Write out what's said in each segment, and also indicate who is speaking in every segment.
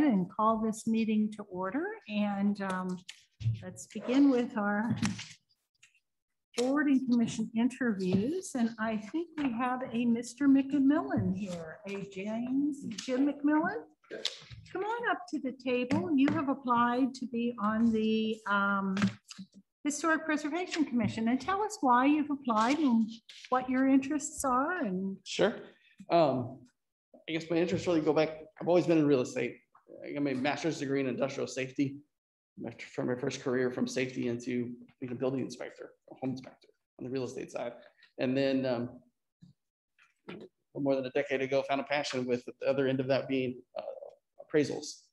Speaker 1: and call this meeting to order. And let's begin with our board and commission interviews. And I think we have a Mr. McMillan here, Jim McMillan. Come on up to the table. You have applied to be on the Historic Preservation Commission, and tell us why you've applied and what your interests are. And
Speaker 2: sure. I guess my interests really go back. I've always been in real estate. I got my master's degree in industrial safety from my first career from safety into being a building inspector, a home inspector on the real estate side. And then more than a decade ago, found a passion with the other end of that being appraisals.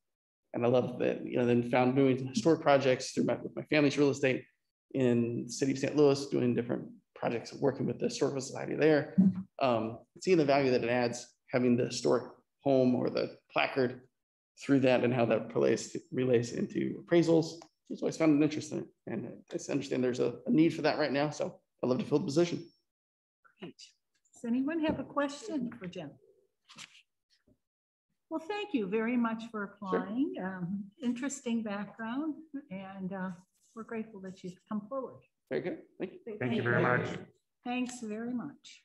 Speaker 2: And I love that, then found doing historic projects with my family's real estate in the city of St. Louis, doing different projects, working with the Historical Society there, seeing the value that it adds, having the historic home or the placard through that and how that relates into appraisals. I've always found an interest in it. And I understand there's a need for that right now. So I'd love to fill the position.
Speaker 1: Great. Does anyone have a question for Jim? Well, thank you very much for applying. Sure. Interesting background, and we're grateful that you've come forward.
Speaker 2: Very good. Thank you.
Speaker 3: Thank you very much.
Speaker 1: Thanks very much.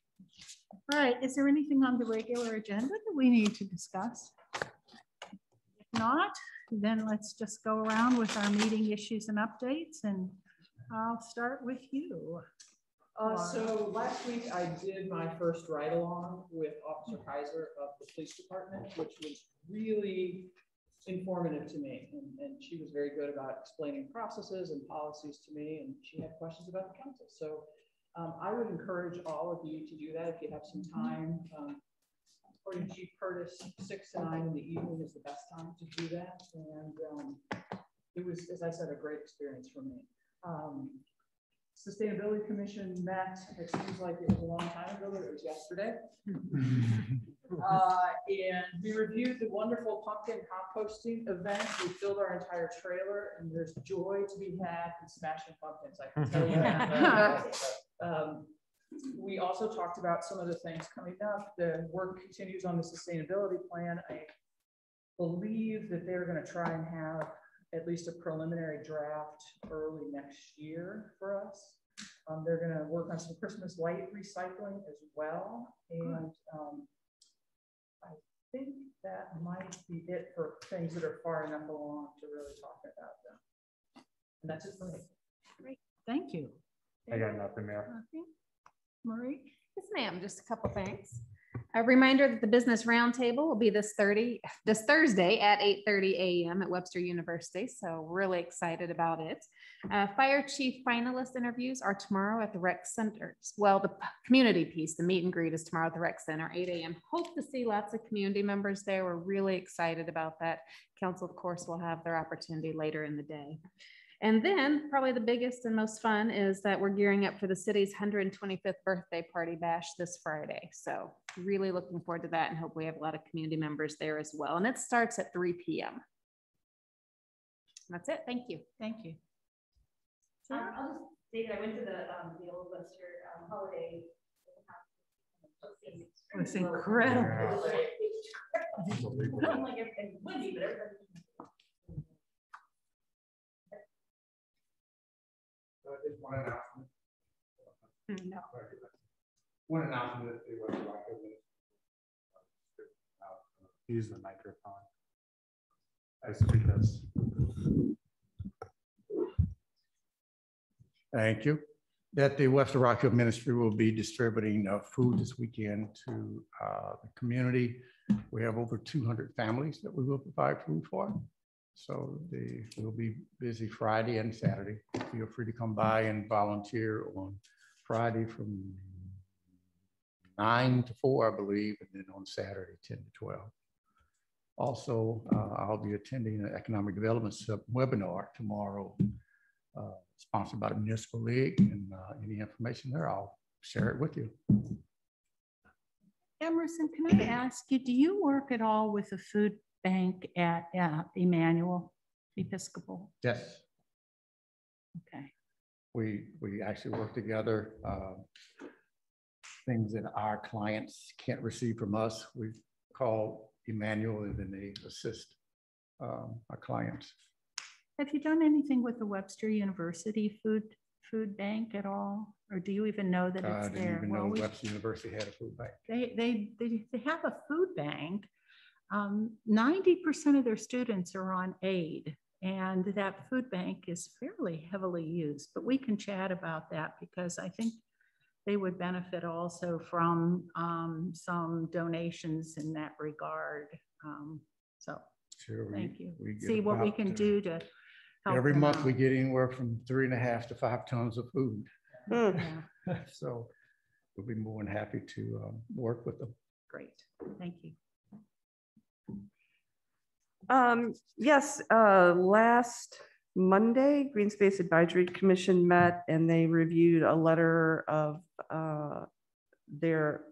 Speaker 1: All right. Is there anything on the regular agenda that we need to discuss? If not, then let's just go around with our meeting issues and updates, and I'll start with you.
Speaker 4: So last week I did my first ride along with Officer Kaiser of the police department, which was really informative to me. And she was very good about explaining processes and policies to me. And she had questions about the council. So I would encourage all of you to do that if you have some time. According to Chief Curtis, 6 to 9 in the evening is the best time to do that. And it was, as I said, a great experience for me. Sustainability Commission met, it seems like it was a long time ago, but it was yesterday. And we reviewed the wonderful pumpkin composting event. We filled our entire trailer, and there's joy to be had in smashing pumpkins, I can tell you that. We also talked about some of the things coming up. The work continues on the sustainability plan. I believe that they're going to try and have at least a preliminary draft early next year for us. They're going to work on some Christmas light recycling as well. And I think that might be it for things that are far enough along to really talk about them. And that's it for me.
Speaker 1: Great. Thank you.
Speaker 3: I got nothing there.
Speaker 1: Nothing. Marie?
Speaker 5: Yes, ma'am. Just a couple things. A reminder that the Business Roundtable will be this Thursday at 8:30 a.m. at Webster University. So really excited about it. Fire Chief finalist interviews are tomorrow at the rec centers. Well, the community piece, the meet and greet, is tomorrow at the rec center, 8 a.m. Hope to see lots of community members there. We're really excited about that. Council, of course, will have their opportunity later in the day. And then probably the biggest and most fun is that we're gearing up for the city's 125th birthday party bash this Friday. So really looking forward to that and hope we have a lot of community members there as well. And it starts at 3 p.m. That's it. Thank you.
Speaker 1: Thank you.
Speaker 6: I'll just say that I went to the old Webster holiday.
Speaker 1: It was incredible.
Speaker 6: Like everything windy, but everything.
Speaker 3: One announcement.
Speaker 1: No.
Speaker 3: One announcement that it was use the microphone. Because thank you. That the Webster Rockville Ministry will be distributing food this weekend to the community. We have over 200 families that we will provide food for. So we'll be busy Friday and Saturday. Feel free to come by and volunteer on Friday from 9 to 4, I believe, and then on Saturday, 10 to 12. Also, I'll be attending an economic development webinar tomorrow, sponsored by the Municipal League, and any information there, I'll share it with you.
Speaker 1: Emerson, can I ask you, do you work at all with the food bank at Emmanuel Episcopal?
Speaker 3: Yes.
Speaker 1: Okay.
Speaker 3: We actually work together. Things that our clients can't receive from us, we call Emmanuel, and then they assist our clients.
Speaker 1: Have you done anything with the Webster University food bank at all? Or do you even know that
Speaker 3: I
Speaker 1: it's
Speaker 3: didn't
Speaker 1: there?
Speaker 3: even
Speaker 1: Well,
Speaker 3: know Webster University had a food bank.
Speaker 1: they have a food bank. 90% of their students are on aid, and that food bank is fairly heavily used, but we can chat about that because I think they would benefit also from some donations in that regard. So
Speaker 3: Sure,
Speaker 1: thank you.
Speaker 3: we get
Speaker 1: See what we
Speaker 3: about,
Speaker 1: can do to help
Speaker 3: every
Speaker 1: them
Speaker 3: month
Speaker 1: out.
Speaker 3: we get anywhere from 3.5 to 5 tons of food.
Speaker 1: Yeah,
Speaker 3: So we'll be more than happy to work with them.
Speaker 1: great. Thank you.
Speaker 7: Yes, last Monday, Green Space Advisory Commission met and they reviewed a letter of their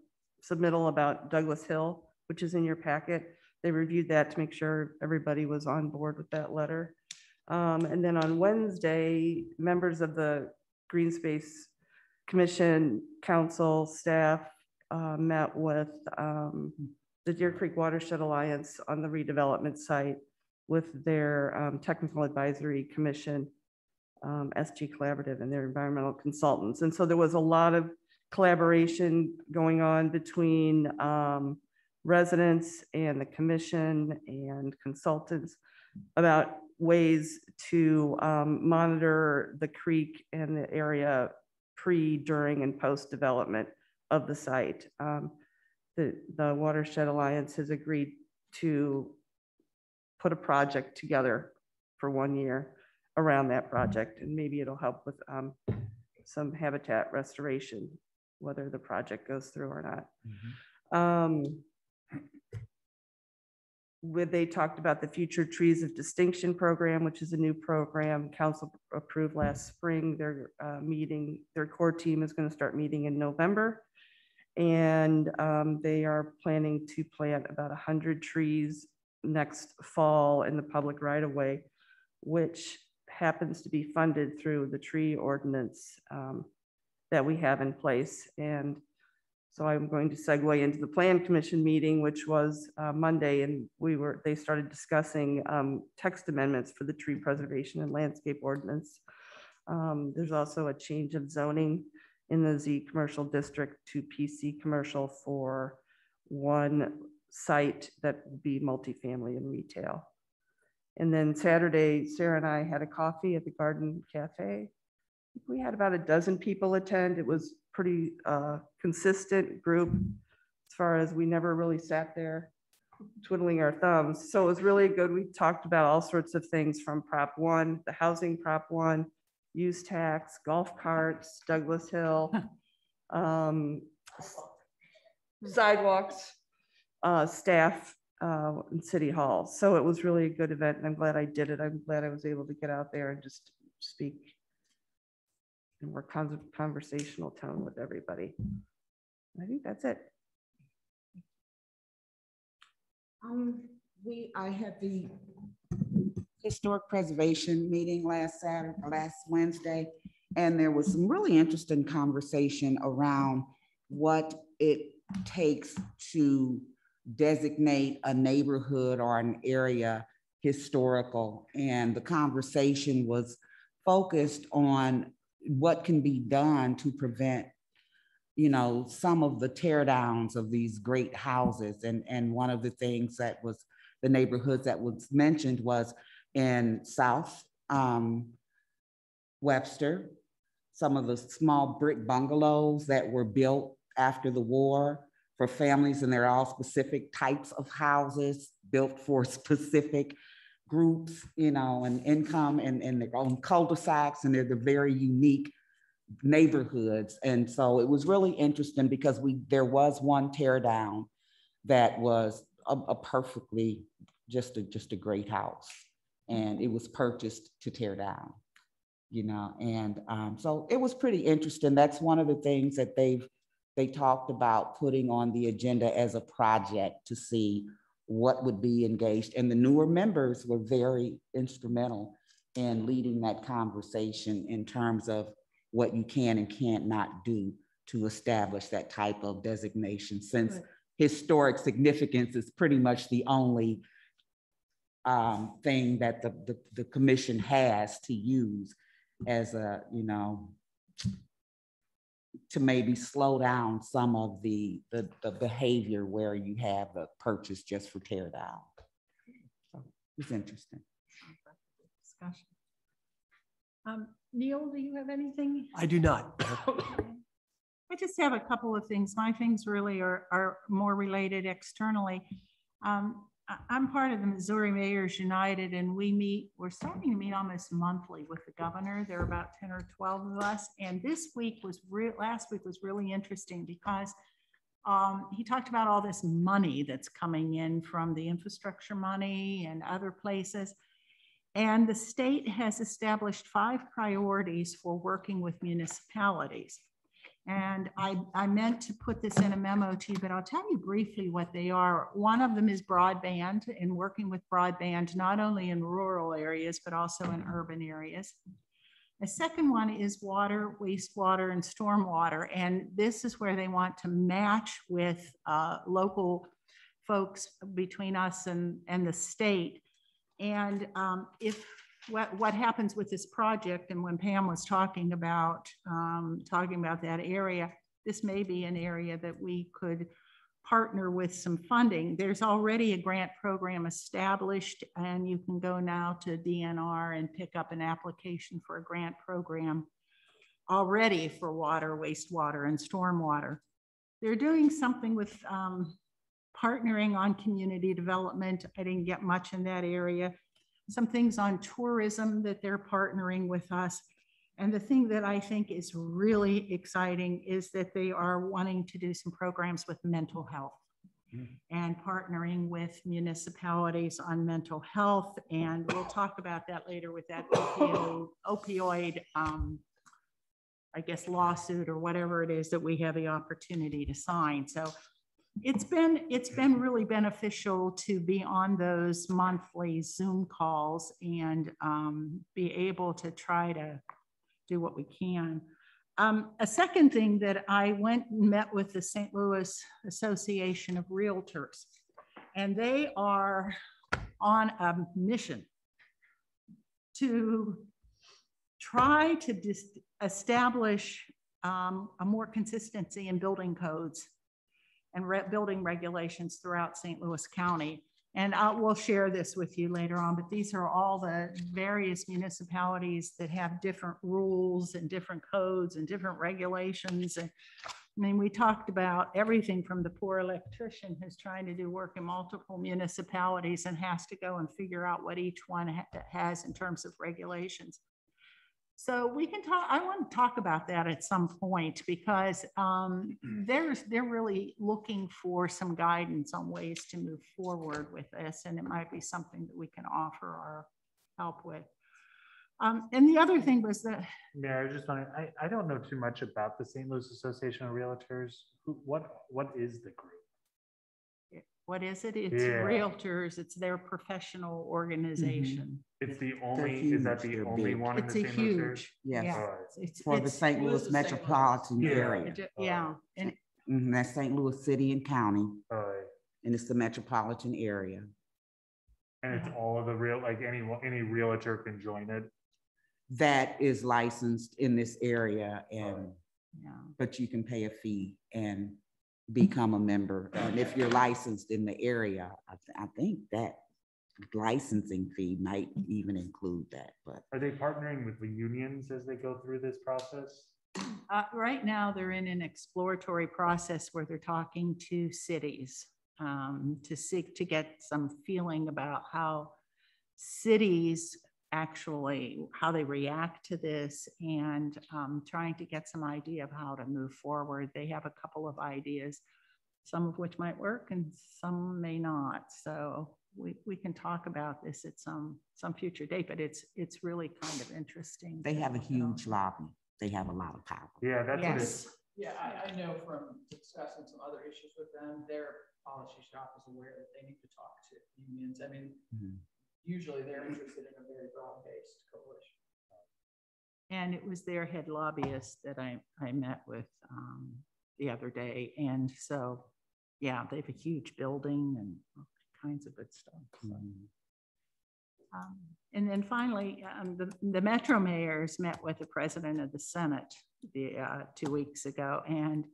Speaker 7: submittal about Douglas Hill, which is in your packet. They reviewed that to make sure everybody was on board with that letter. And then on Wednesday, members of the Green Space Commission, council, staff met with the Deer Creek Watershed Alliance on the redevelopment site with their Technical Advisory Commission, SG Collaborative, and their environmental consultants. And so there was a lot of collaboration going on between residents and the commission and consultants about ways to monitor the creek and the area pre, during, and post development of the site. The Watershed Alliance has agreed to put a project together for 1 year around that project, and maybe it'll help with some habitat restoration, whether the project goes through or not. Where they talked about the Future Trees of Distinction program, which is a new program council approved last spring. Their their core team is going to start meeting in November. And they are planning to plant about 100 trees next fall in the public right of way, which happens to be funded through the tree ordinance that we have in place. And so I'm going to segue into the Plan Commission meeting, which was Monday, and they started discussing text amendments for the tree preservation and landscape ordinance. There's also a change of zoning in the Z commercial district to PC commercial for one site that would be multifamily and retail. And then Saturday, Sarah and I had a coffee at the Garden Cafe. We had about a dozen people attend. It was pretty consistent group as far as we never really sat there twiddling our thumbs. So it was really good. We talked about all sorts of things from Prop 1, the housing Prop 1, use tax, golf carts, Douglas Hill, sidewalks, staff, and City Hall. So it was really a good event, and I'm glad I did it. I'm glad I was able to get out there and just speak in more conversational tone with everybody. I think that's it.
Speaker 8: I had the historic preservation meeting last Wednesday, and there was some really interesting conversation around what it takes to designate a neighborhood or an area historical. And the conversation was focused on what can be done to prevent, some of the tear downs of these great houses. And one of the things that was the neighborhoods that was mentioned was in South Webster, some of the small brick bungalows that were built after the war for families, and they're all specific types of houses built for specific groups, and income and their own cul-de-sacs, and they're the very unique neighborhoods. And so it was really interesting because there was one tear down that was a perfectly just a great house, and it was purchased to tear down, and so it was pretty interesting. That's one of the things that they talked about putting on the agenda as a project to see what would be engaged. And the newer members were very instrumental in leading that conversation in terms of what you can and can't not do to establish that type of designation, since historic significance is pretty much the only thing that the commission has to use as a, you know, to maybe slow down some of the behavior where you have a purchase just for tear down. So it's interesting.
Speaker 1: Discussion. Neil, do you have anything?
Speaker 9: I do not.
Speaker 1: I just have a couple of things. My things really are more related externally. I'm part of the Missouri Mayors United, and we're starting to meet almost monthly with the governor. There are about 10 or 12 of us. And last week was really interesting because he talked about all this money that's coming in from the infrastructure money and other places. And the state has established 5 priorities for working with municipalities. And I meant to put this in a memo to you, but I'll tell you briefly what they are. One of them is broadband, and working with broadband, not only in rural areas, but also in urban areas. The second one is water, wastewater, and stormwater. And this is where they want to match with local folks between us and the state. And what happens with this project, and when Pam was talking about that area, this may be an area that we could partner with some funding. There's already a grant program established, and you can go now to DNR and pick up an application for a grant program already for water, wastewater, and stormwater. They're doing something with partnering on community development. I didn't get much in that area. Some things on tourism that they're partnering with us. And the thing that I think is really exciting is that they are wanting to do some programs with mental health and partnering with municipalities on mental health. And we'll talk about that later with that opioid, I guess, lawsuit or whatever it is that we have the opportunity to sign. So it's been really beneficial to be on those monthly Zoom calls and be able to try to do what we can. A second thing that I went and met with the St. Louis Association of Realtors, and they are on a mission to try to establish a more consistency in building codes and building regulations throughout St. Louis County. And we'll share this with you later on, but these are all the various municipalities that have different rules and different codes and different regulations. And I mean, we talked about everything from the poor electrician who's trying to do work in multiple municipalities and has to go and figure out what each one has in terms of regulations. So we can talk, I want to talk about that at some point because they're really looking for some guidance on ways to move forward with this, and it might be something that we can offer our help with. And the other thing was that—
Speaker 10: Yeah, I was just wondering, I don't know too much about the St. Louis Association of Realtors. What is the group?
Speaker 1: What is it? It's Realtors. It's their professional organization.
Speaker 10: It's the only, is that the only one in the St. Louis area?
Speaker 8: Yes.
Speaker 1: Yeah.
Speaker 8: It's for the St. Louis metropolitan area.
Speaker 1: Yeah. And
Speaker 8: that's St. Louis City and County.
Speaker 10: And
Speaker 8: it's the metropolitan area.
Speaker 10: And it's all of the real, like any realtor can join it.
Speaker 8: That is licensed in this area, and but you can pay a fee and become a member. And if you're licensed in the area, I think that licensing fee might even include that. But
Speaker 10: are they partnering with the unions as they go through this process?
Speaker 1: Right now, they're in an exploratory process where they're talking to cities to seek to get some feeling about how cities actually, how they react to this, and trying to get some idea of how to move forward. They have a couple of ideas, some of which might work and some may not. So we can talk about this at some future date, but it's really kind of interesting.
Speaker 8: They have a huge lobby. They have a lot of power.
Speaker 10: Yeah, that's what
Speaker 1: Yes.
Speaker 4: Yeah, I know from discussing some other issues with them, their policy shop is aware that they need to talk to unions. I mean, usually they're interested in a very broad-based coalition.
Speaker 1: And it was their head lobbyist that I met with the other day. And so, yeah, they have a huge building and all kinds of good stuff. So. And then finally, the Metro mayors met with the president of the Senate 2 weeks ago, and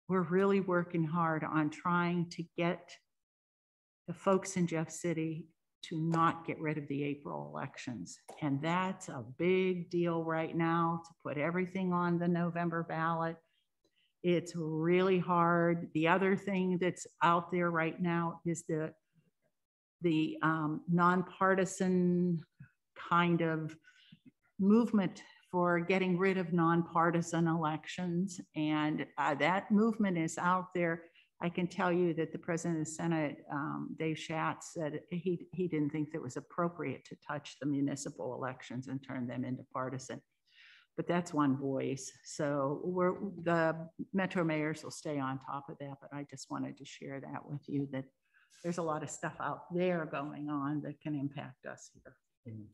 Speaker 1: we're really working hard on trying to get the folks in Jeff City to not get rid of the April elections. And that's a big deal right now, to put everything on the November ballot. It's really hard. The other thing that's out there right now is the nonpartisan kind of movement for getting rid of nonpartisan elections. And that movement is out there. I can tell you that the president of the Senate, Dave Schatz, said he didn't think that it was appropriate to touch the municipal elections and turn them into partisan. But that's one voice. So the Metro mayors will stay on top of that. But I just wanted to share that with you, that there's a lot of stuff out there going on that can impact us here.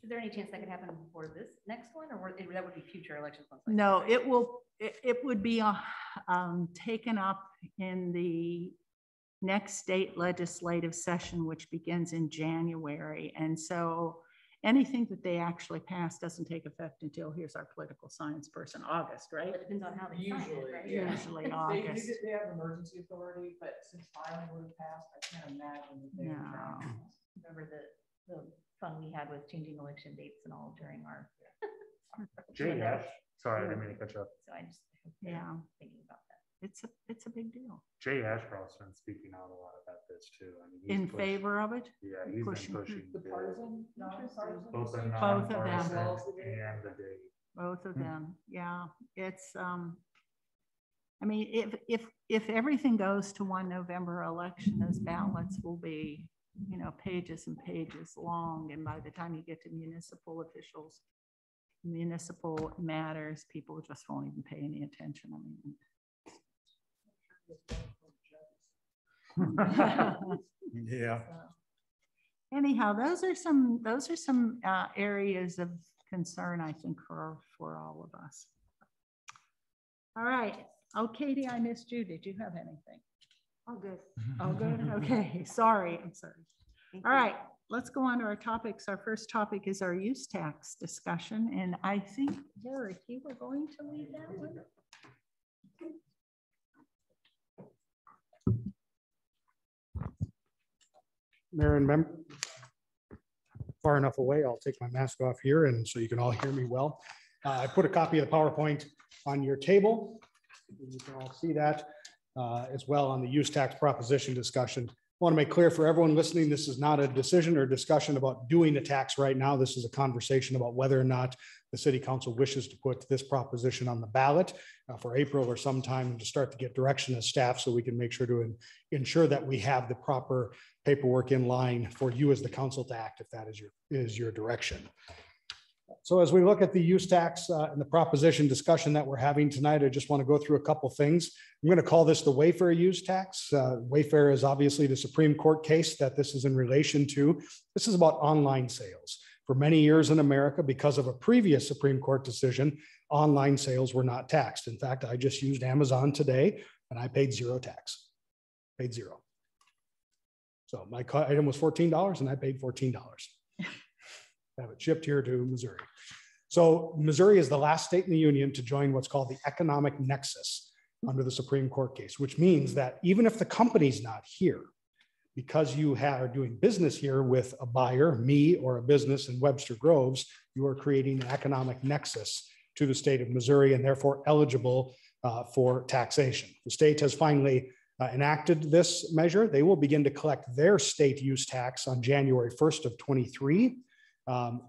Speaker 6: Is there any chance that could happen before this next one, or that would be future elections?
Speaker 1: No, it will. It would be taken up in the next state legislative session, which begins in January. And so anything that they actually pass doesn't take effect until, here's our political science person, August, right?
Speaker 6: It depends on how they sign it, right?
Speaker 4: Yeah.
Speaker 1: Usually August.
Speaker 4: They have emergency authority, but since filing would have passed, I can't imagine that they would have.
Speaker 6: Remember the fun we had with changing election dates and all during our.
Speaker 10: Jay Ash, sorry, I didn't mean to cut you off.
Speaker 6: So I just thinking about that.
Speaker 1: It's a big deal.
Speaker 10: Jay Ashcroft's been speaking out a lot about this too. I mean,
Speaker 1: In favor of it?
Speaker 10: Yeah, he's
Speaker 1: pushing
Speaker 10: been pushing
Speaker 4: The partisan, non-partisan.
Speaker 10: both the
Speaker 1: Both of them.
Speaker 10: nonpartisan and the day.
Speaker 1: Both of them. Yeah, it's I mean, if everything goes to one November election, those ballots will be, you know, pages and pages long. And by the time you get to municipal officials, municipal matters, people just won't even pay any attention. I mean,
Speaker 3: Yeah.
Speaker 1: anyhow, those are some areas of concern, I think, for all of us. All right. Oh, Katie, I missed you. Did you have anything?
Speaker 6: All good.
Speaker 1: Oh, good. Okay. Sorry. I'm sorry. All right. Let's go on to our topics. Our first topic is our use tax discussion. And I think, Derek, you were going to lead that one.
Speaker 9: Mayor and member, far enough away, I'll take my mask off here and so you can all hear me well. I put a copy of the PowerPoint on your table. You can all see that as well on the use tax proposition discussion. I want to make clear for everyone listening, this is not a decision or discussion about doing the tax right now. This is a conversation about whether or not the city council wishes to put this proposition on the ballot for April or sometime to start to get direction as staff so we can make sure to ensure that we have the proper paperwork in line for you as the council to act if that is your direction. So as we look at the use tax and the proposition discussion that we're having tonight, I just want to go through a couple things. I'm going to call this the Wayfair use tax. Wayfair is obviously the Supreme Court case that this is in relation to. This is about online sales. For many years in America, because of a previous Supreme Court decision, online sales were not taxed. In fact, I just used Amazon today and I paid zero tax, paid zero. So my item was $14 and I paid $14. Have it shipped here to Missouri. So Missouri is the last state in the union to join what's called the economic nexus under the Supreme Court case, which means that even if the company's not here, because you are doing business here with a buyer, me, or a business in Webster Groves, you are creating an economic nexus to the state of Missouri and therefore eligible for taxation. The state has finally enacted this measure. They will begin to collect their state use tax on January 1st of 23.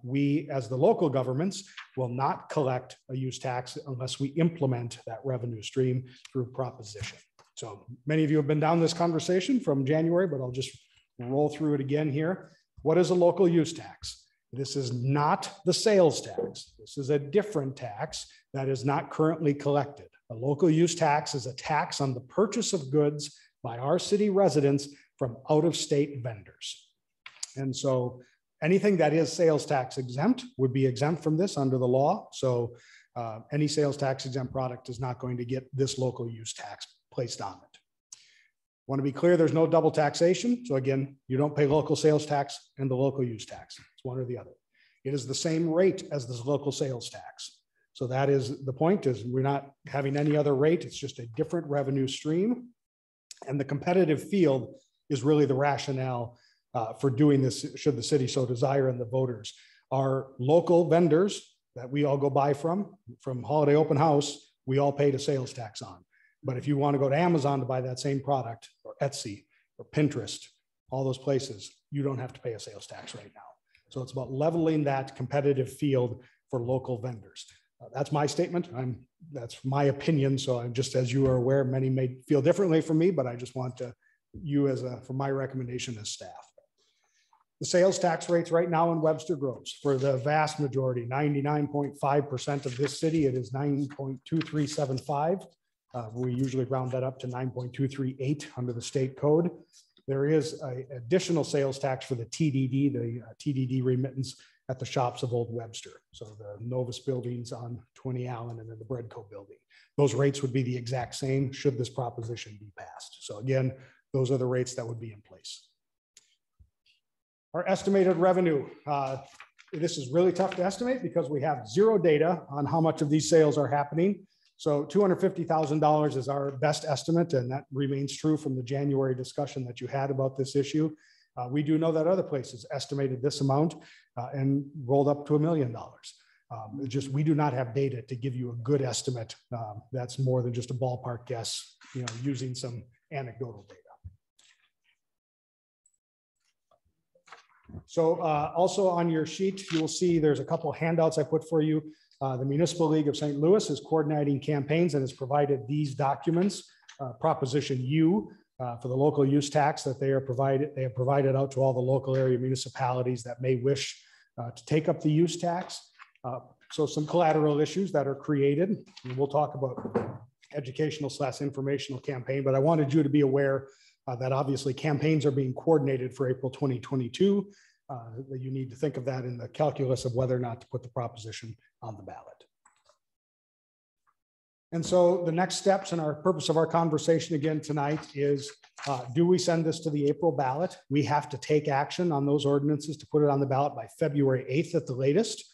Speaker 9: We, as the local governments, will not collect a use tax unless we implement that revenue stream through proposition. So many of you have been down this conversation from January, but I'll just roll through it again here. What is a local use tax? This is not the sales tax. This is a different tax that is not currently collected. A local use tax is a tax on the purchase of goods by our city residents from out-of-state vendors. And so anything that is sales tax exempt would be exempt from this under the law. So any sales tax exempt product is not going to get this local use tax placed on it. Want to be clear, there's no double taxation. So again, you don't pay local sales tax and the local use tax. It's one or the other. It is the same rate as the local sales tax. So that is the point, is we're not having any other rate. It's just a different revenue stream. And the competitive field is really the rationale for doing this, should the city so desire and the voters. Our local vendors that we all go buy from Holiday Open House, we all paid a sales tax on. But if you want to go to Amazon to buy that same product, or Etsy or Pinterest, all those places, you don't have to pay a sales tax right now. So it's about leveling that competitive field for local vendors. That's my statement. That's my opinion. So I'm just, as you are aware, many may feel differently from me, but I just want to, for my recommendation as staff. The sales tax rates right now in Webster Groves, for the vast majority, 99.5% of this city, it is 9.2375. We usually round that up to 9.238 under the state code. There is an additional sales tax for the TDD remittance at the shops of Old Webster. So the Novus buildings on 20 Allen and then the Breadco building. Those rates would be the exact same should this proposition be passed. So again, those are the rates that would be in place. Our estimated revenue. This is really tough to estimate because we have zero data on how much of these sales are happening. So $250,000 is our best estimate, and that remains true from the January discussion that you had about this issue. We do know that other places estimated this amount and rolled up to $1 million. We do not have data to give you a good estimate. That's more than just a ballpark guess, using some anecdotal data. So also on your sheet, you will see there's a couple of handouts I put for you. The Municipal League of St. Louis is coordinating campaigns and has provided these documents, Proposition U, for the local use tax that they have provided out to all the local area municipalities that may wish to take up the use tax. So some collateral issues that are created, and we'll talk about educational/informational campaign, but I wanted you to be aware that obviously campaigns are being coordinated for April 2022. That you need to think of that in the calculus of whether or not to put the proposition on the ballot. And so the next steps and our purpose of our conversation again tonight is, do we send this to the April ballot? We have to take action on those ordinances to put it on the ballot by February 8th at the latest,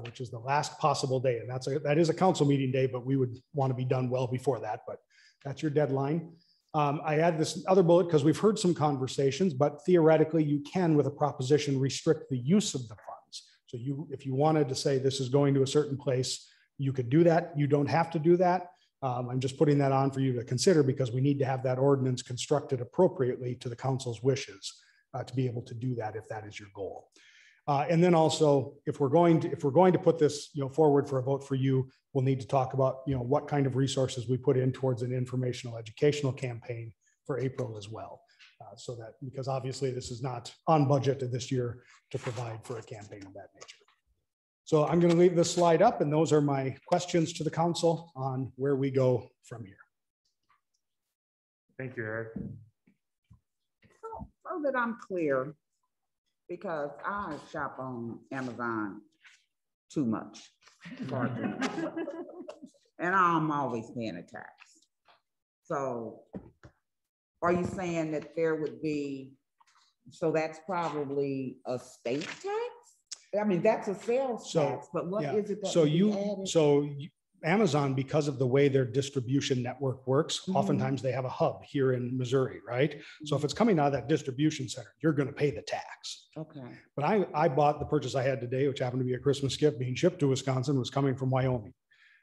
Speaker 9: which is the last possible day. And that is a council meeting day, but we would want to be done well before that, but that's your deadline. I add this other bullet because we've heard some conversations, but theoretically you can, with a proposition, restrict the use of the funds. So if you wanted to say this is going to a certain place, you could do that. You don't have to do that. I'm just putting that on for you to consider because we need to have that ordinance constructed appropriately to the council's wishes to be able to do that if that is your goal. And then also, if we're going to put this forward for a vote for you, we'll need to talk about what kind of resources we put in towards an informational educational campaign for April as well. So that, because obviously this is not on budget this year to provide for a campaign of that nature. So I'm going to leave this slide up, and those are my questions to the council on where we go from here.
Speaker 10: Thank you, Eric.
Speaker 8: So that I'm clear, because I shop on Amazon too much. And I'm always paying a tax. So are you saying that there would be, so that's probably a state tax? I mean, that's a sales tax, but what is it that
Speaker 9: Amazon, because of the way their distribution network works, oftentimes they have a hub here in Missouri, right? So if it's coming out of that distribution center, you're going to pay the tax.
Speaker 8: Okay.
Speaker 9: But I bought the purchase I had today, which happened to be a Christmas gift being shipped to Wisconsin, was coming from Wyoming.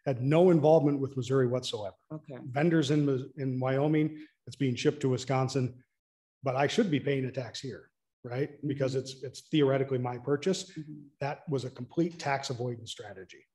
Speaker 9: Had no involvement with Missouri whatsoever.
Speaker 8: Okay.
Speaker 9: Vendors in Wyoming, it's being shipped to Wisconsin, but I should be paying a tax here, right? Because it's theoretically my purchase. That was a complete tax avoidance strategy,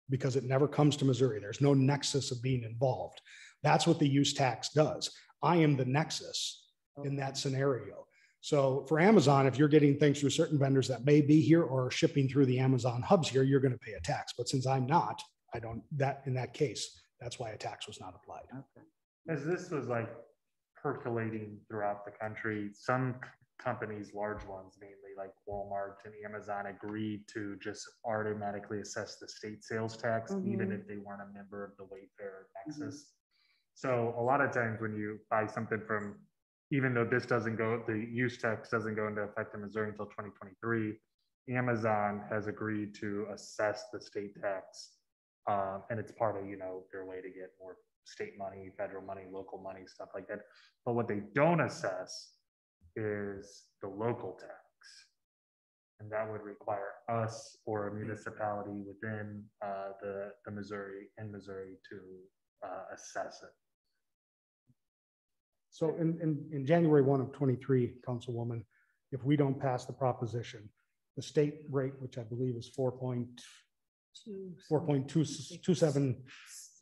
Speaker 9: because it never comes to Missouri. There's no nexus of being involved. That's what the use tax does. I am the nexus in that scenario. So for Amazon, if you're getting things through certain vendors that may be here or shipping through the Amazon hubs here, you're going to pay a tax. But since I'm not, I don't, in that case, that's why a tax was not applied.
Speaker 8: Okay.
Speaker 10: As this was like percolating throughout the country, some companies, large ones, mainly like Walmart and Amazon, agreed to just automatically assess the state sales tax, even if they weren't a member of the Wayfair Nexus. So a lot of times when you buy something from, even though this doesn't go, the use tax doesn't go into effect in Missouri until 2023, Amazon has agreed to assess the state tax. And it's part of, you know, their way to get more state money, federal money, local money, stuff like that. But what they don't assess is the local tax. And that would require us or a municipality within the Missouri to assess it.
Speaker 9: So in January 1 of 23, Councilwoman, if we don't pass the proposition, the state rate, which I believe is 4.227,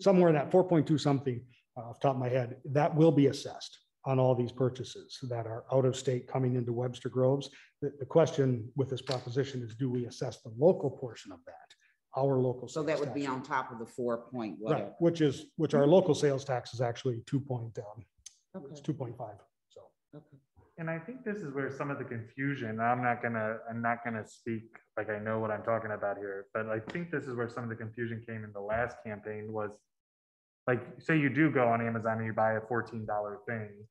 Speaker 9: somewhere in that 4.2 something off the top of my head, that will be assessed on all these purchases that are out of state coming into Webster Groves. The question with this proposition is, do we assess the local portion of that? Our local.
Speaker 8: So that would be on top of the 4 point whatever.
Speaker 9: Right, which our local sales tax is actually 2.5. So.
Speaker 8: Okay.
Speaker 10: And I think this is where some of the confusion, I'm not gonna speak like I know what I'm talking about here, but I think this is where some of the confusion came in the last campaign was, like, say you do go on Amazon and you buy a $14 thing,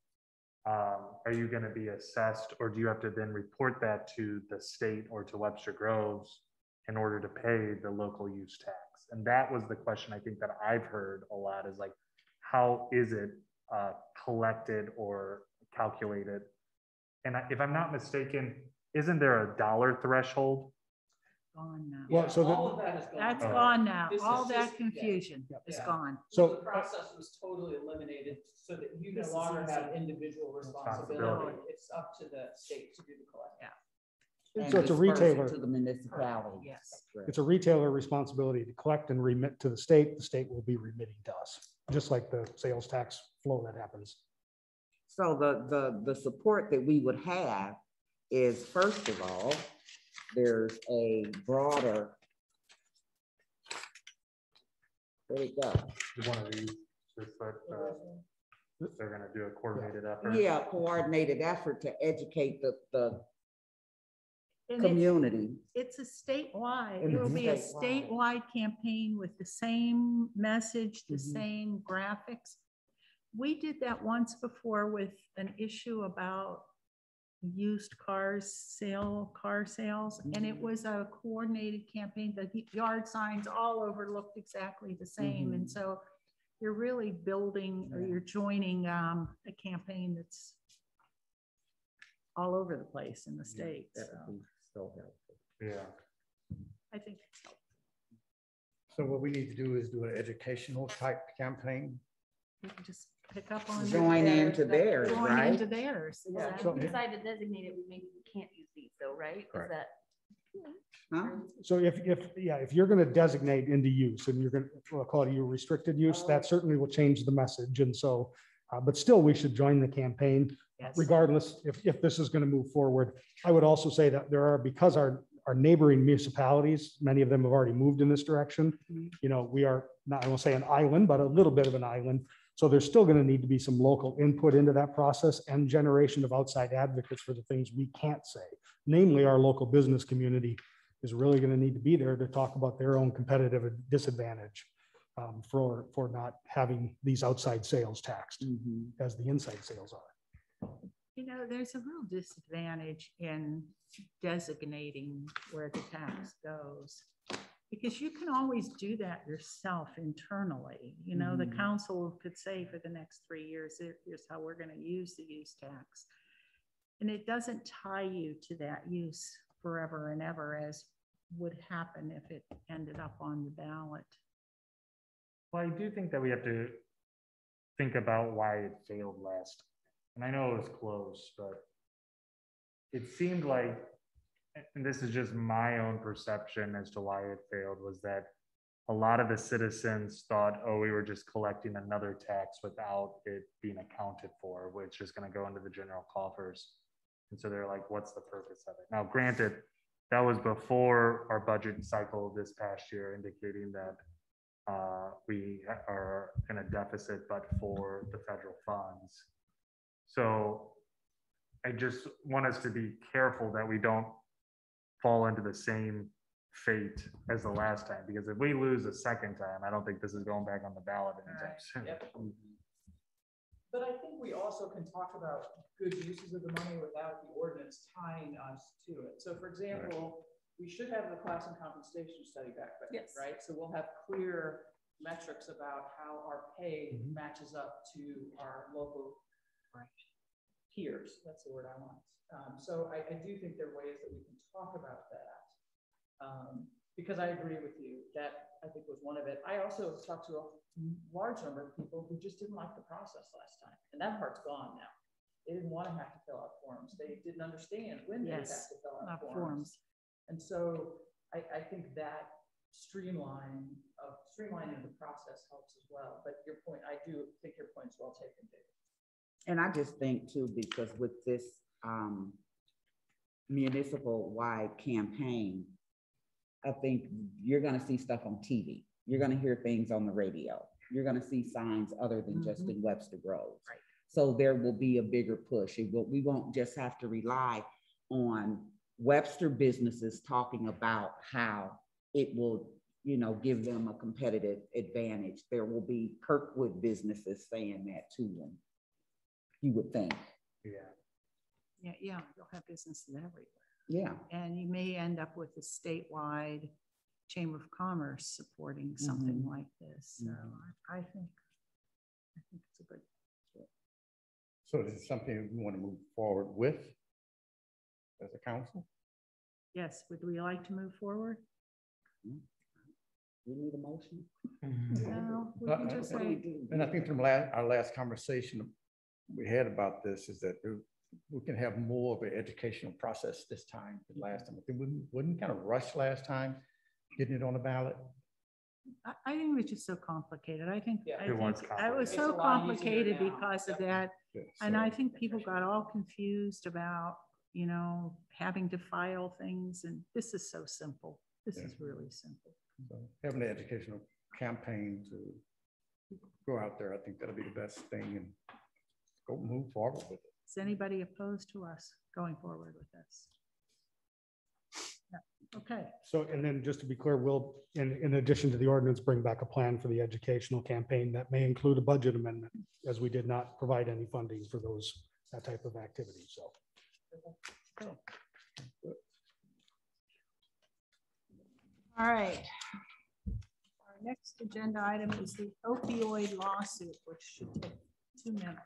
Speaker 10: are you gonna be assessed, or do you have to then report that to the state or to Webster Groves in order to pay the local use tax? And that was the question I think that I've heard a lot, is like, how is it collected or calculated? And if I'm not mistaken, isn't there a dollar threshold?
Speaker 1: Gone now.
Speaker 9: Well, so
Speaker 4: all of that is gone.
Speaker 1: That's gone now.
Speaker 4: This is
Speaker 1: All
Speaker 4: just-
Speaker 1: that confusion is
Speaker 4: Yeah.
Speaker 1: gone.
Speaker 4: So
Speaker 9: So
Speaker 4: the process was totally eliminated so that you no
Speaker 1: This is
Speaker 4: longer have
Speaker 1: easy.
Speaker 4: individual responsibility.
Speaker 10: Responsibility.
Speaker 4: It's up to the state to do the collection.
Speaker 1: Yeah.
Speaker 8: And
Speaker 9: So it's a
Speaker 8: disperse it
Speaker 9: retailer.
Speaker 8: to the municipality.
Speaker 1: Yes.
Speaker 8: Correct.
Speaker 9: It's a retailer responsibility to collect and remit to the state. The state will be remitting to us, just like the sales tax flow that happens.
Speaker 8: So the support that we would have is, first of all, there's a broader. Where'd it go?
Speaker 10: One of these, just that they're gonna do a coordinated effort.
Speaker 8: Yeah, coordinated effort to educate the
Speaker 1: And
Speaker 8: community.
Speaker 1: it's a statewide,
Speaker 8: And
Speaker 1: it will
Speaker 8: it's
Speaker 1: be a
Speaker 8: statewide.
Speaker 1: statewide campaign with the same message, the
Speaker 8: Mhm.
Speaker 1: same graphics. We did that once before with an issue about used car sales, and it was a coordinated campaign. The yard signs all over looked exactly the same. And so you're really building, or you're joining a campaign that's all over the place in the state.
Speaker 8: That
Speaker 1: So
Speaker 8: would be so helpful.
Speaker 10: Yeah.
Speaker 1: I think it's helpful.
Speaker 3: So what we need to do is do an educational type campaign.
Speaker 1: You can just pick up on.
Speaker 8: Join into theirs,
Speaker 1: Going
Speaker 8: right?
Speaker 1: into theirs.
Speaker 4: Yeah.
Speaker 1: Exactly.
Speaker 6: If we decide to designate it, we maybe can't use these though, right? Is
Speaker 3: Correct.
Speaker 6: that?
Speaker 8: Huh?
Speaker 9: So if you're going to designate into use and you're going to, we'll call it your restricted use, that certainly will change the message. And so, but still, we should join the campaign
Speaker 1: Yes.
Speaker 9: regardless if this is going to move forward. I would also say that there are, because our neighboring municipalities, many of them have already moved in this direction. You know, we are not, I won't say an island, but a little bit of an island. So there's still going to need to be some local input into that process and generation of outside advocates for the things we can't say. Namely, our local business community is really going to need to be there to talk about their own competitive disadvantage for not having these outside sales taxed as the inside sales are.
Speaker 1: You know, there's a real disadvantage in designating where the tax goes. Because you can always do that yourself internally. You know, the council could say for the next 3 years, here's how we're going to use the use tax. And it doesn't tie you to that use forever and ever, as would happen if it ended up on the ballot.
Speaker 10: Well, I do think that we have to think about why it failed last. And I know it was close, but it seemed like, and this is just my own perception as to why it failed, was that a lot of the citizens thought, oh, we were just collecting another tax without it being accounted for, which is going to go into the general coffers. And so they're like, what's the purpose of it? Now, granted, that was before our budget cycle this past year, indicating that we are in a deficit, but for the federal funds. So I just want us to be careful that we don't fall into the same fate as the last time, because if we lose a second time, I don't think this is going back on the ballot anytime soon.
Speaker 4: Yep. But I think we also can talk about good uses of the money without the ordinance tying us to it. So for example, we should have the class and compensation study back,
Speaker 1: Yes.
Speaker 4: right? So we'll have clear metrics about how our pay matches up to our local peers. That's the word I want. So I do think there are ways that we can talk about that. Because I agree with you, that I think was one of it. I also talked to a large number of people who just didn't like the process last time, and that part's gone now. They didn't want to have to fill out forms. They didn't understand when they have to fill out forms. And so I think that streamlining the process helps as well. But your point, I do think your point's well taken, David.
Speaker 8: And I just think too, because with this municipal-wide campaign, I think you're gonna see stuff on TV. You're gonna hear things on the radio. You're gonna see signs other than just in Webster Groves.
Speaker 1: Right.
Speaker 8: So there will be a bigger push. We won't just have to rely on Webster businesses talking about how it will, you know, give them a competitive advantage. There will be Kirkwood businesses saying that to them, you would think.
Speaker 1: Yeah, you'll have businesses everywhere.
Speaker 8: Yeah.
Speaker 1: And you may end up with a statewide Chamber of Commerce supporting something like this. So I think it's a good.
Speaker 3: So this is something we want to move forward with as a council?
Speaker 1: Yes, would we like to move forward?
Speaker 8: We need a motion.
Speaker 1: No, we can just say.
Speaker 3: And I think from our last conversation we had about this is that we can have more of an educational process this time than last time. We wouldn't kind of rush last time getting it on the ballot.
Speaker 1: I think it was just so complicated. I think
Speaker 10: It was
Speaker 1: it was so complicated because of that.
Speaker 3: Yeah,
Speaker 1: And
Speaker 3: so-
Speaker 1: I think people got all confused about, you know, having to file things. And this is so simple. This is really simple.
Speaker 3: So having an educational campaign to go out there, I think that'll be the best thing and go move forward with it.
Speaker 1: Is anybody opposed to us going forward with this? Yeah. Okay.
Speaker 9: So, and then just to be clear, we'll, in addition to the ordinance, bring back a plan for the educational campaign that may include a budget amendment, as we did not provide any funding for that type of activity, so.
Speaker 1: Okay. All right. Our next agenda item is the opioid lawsuit, which should take 2 minutes.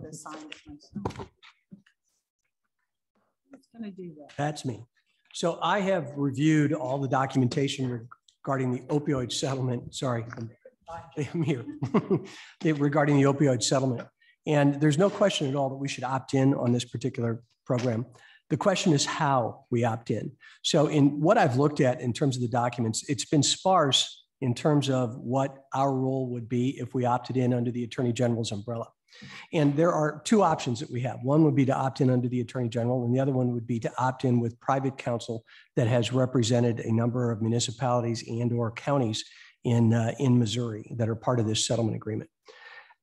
Speaker 1: To sign it myself. Who's going to do that?
Speaker 11: That's me. So I have reviewed all the documentation regarding the opioid settlement. Sorry, I'm here. Regarding the opioid settlement. And there's no question at all that we should opt in on this particular program. The question is how we opt in. So in what I've looked at in terms of the documents, it's been sparse in terms of what our role would be if we opted in under the Attorney General's umbrella. And there are 2 options that we have. One would be to opt in under the Attorney General, and the other one would be to opt in with private counsel that has represented a number of municipalities and or counties in Missouri that are part of this settlement agreement.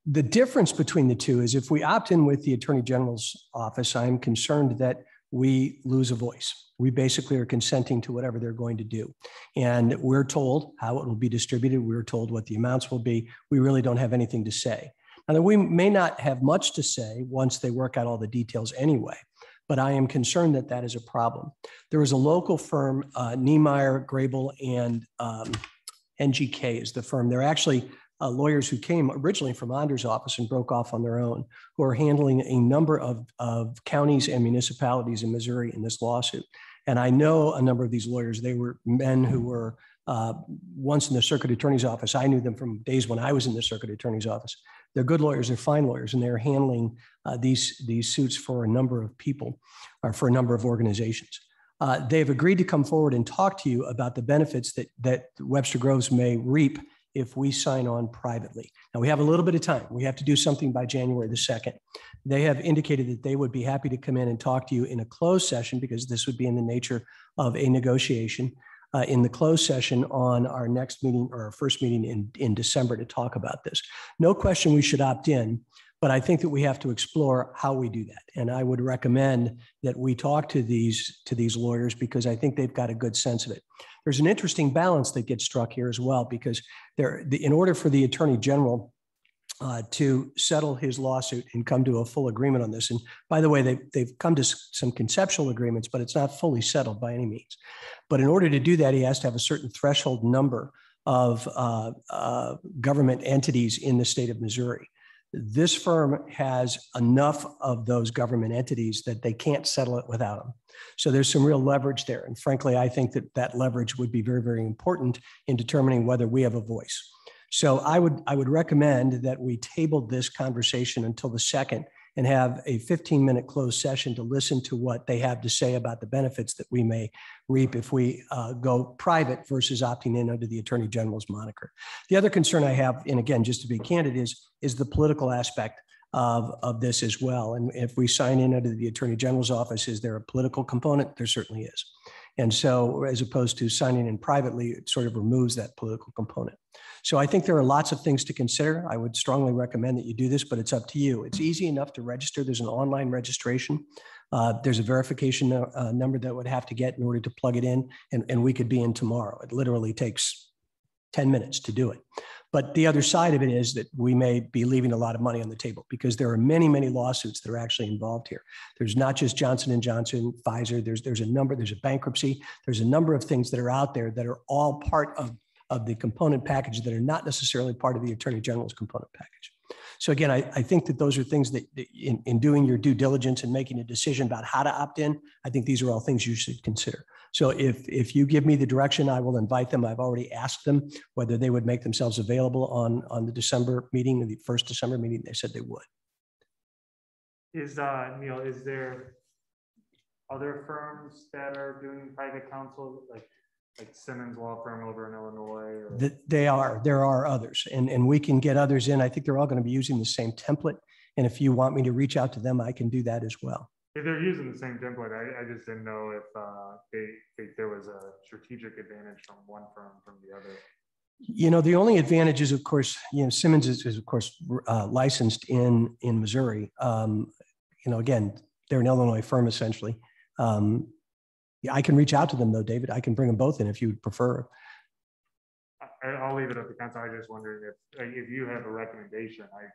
Speaker 11: The difference between the 2 is if we opt in with the Attorney General's office, I'm concerned that we lose a voice. We basically are consenting to whatever they're going to do. And we're told how it will be distributed. We're told what the amounts will be. We really don't have anything to say. Now, we may not have much to say once they work out all the details anyway, but I am concerned that that is a problem. There is a local firm, Niemeyer, Grable, and NGK is the firm. They're actually lawyers who came originally from Onder's office and broke off on their own, who are handling a number of counties and municipalities in Missouri in this lawsuit. And I know a number of these lawyers. They were men who were once in the circuit attorney's office. I knew them from days when I was in the circuit attorney's office. They're good lawyers, they're fine lawyers, and they're handling these suits for a number of people or for a number of organizations. They've agreed to come forward and talk to you about the benefits that Webster Groves may reap if we sign on privately. Now, we have a little bit of time. We have to do something by January the 2nd. They have indicated that they would be happy to come in and talk to you in a closed session, because this would be in the nature of a negotiation in the closed session on our next meeting or our first meeting in December to talk about this. No question we should opt in, but I think that we have to explore how we do that. And I would recommend that we talk to these lawyers, because I think they've got a good sense of it. There's an interesting balance that gets struck here as well, because in order for the Attorney General to settle his lawsuit and come to a full agreement on this. And by the way, they've come to some conceptual agreements, but it's not fully settled by any means. But in order to do that, he has to have a certain threshold number of government entities in the state of Missouri. This firm has enough of those government entities that they can't settle it without them. So there's some real leverage there. And frankly, I think that that leverage would be very, very important in determining whether we have a voice. So I would recommend that we table this conversation until the 2nd and have a 15-minute closed session to listen to what they have to say about the benefits that we may reap if we go private versus opting in under the Attorney General's moniker. The other concern I have, and again, just to be candid, is the political aspect of this as well. And if we sign in under the Attorney General's office, is there a political component? There certainly is. And so as opposed to signing in privately, it sort of removes that political component. So I think there are lots of things to consider. I would strongly recommend that you do this, but it's up to you. It's easy enough to register. There's an online registration. There's a verification number that would have to get in order to plug it in, and we could be in tomorrow. It literally takes 10 minutes to do it. But the other side of it is that we may be leaving a lot of money on the table because there are many, many lawsuits that are actually involved here. There's not just Johnson & Johnson, Pfizer, there's a number, there's a bankruptcy, there's a number of things that are out there that are all part of the component package that are not necessarily part of the Attorney General's component package. So again, I think that those are things that in doing your due diligence and making a decision about how to opt in, I think these are all things you should consider. So if you give me the direction, I will invite them. I've already asked them whether they would make themselves available on the December meeting, the first December meeting. They said they would.
Speaker 10: Neil, is there other firms that are doing private counsel, like Simmons Law Firm over in Illinois? Or?
Speaker 11: There are others, and we can get others in. I think they're all going to be using the same template. And if you want me to reach out to them, I can do that as well.
Speaker 10: If they're using the same template, I just didn't know if there was a strategic advantage from one firm from the other.
Speaker 11: You know, the only advantage is, of course, Simmons is of course licensed in Missouri. Again, they're an Illinois firm essentially. I can reach out to them though, David. I can bring them both in if you would prefer.
Speaker 10: I'll leave it up to council. I just wondering if you have a recommendation. I'm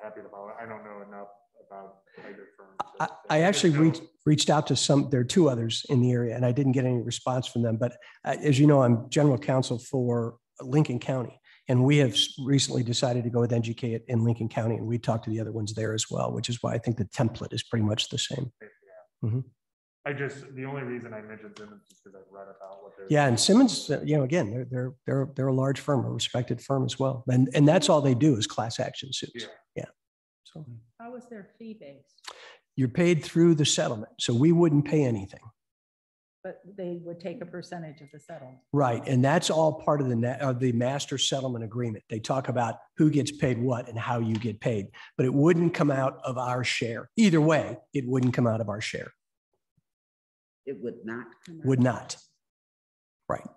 Speaker 10: happy to follow. I don't know enough about either firm.
Speaker 11: I actually reached out to some. There are two others in the area, and I didn't get any response from them. But as you know, I'm general counsel for Lincoln County, and we have recently decided to go with NGK in Lincoln County, and we talked to the other ones there as well, which is why I think the template is pretty much the same.
Speaker 10: Yeah. Mm-hmm. The only reason I mentioned Simmons is because I've read about what they're.
Speaker 11: Yeah, and Simmons, again, they're a large firm, a respected firm as well, and that's all they do is class action suits. Yeah. So.
Speaker 1: How is their fee based?
Speaker 11: You're paid through the settlement, so we wouldn't pay anything.
Speaker 1: But they would take a percentage of the settlement.
Speaker 11: Right, and that's all part of the master settlement agreement. They talk about who gets paid what and how you get paid, but it wouldn't come out of our share. Either way, it wouldn't come out of our share.
Speaker 8: It would not come out.
Speaker 11: Would not. Right.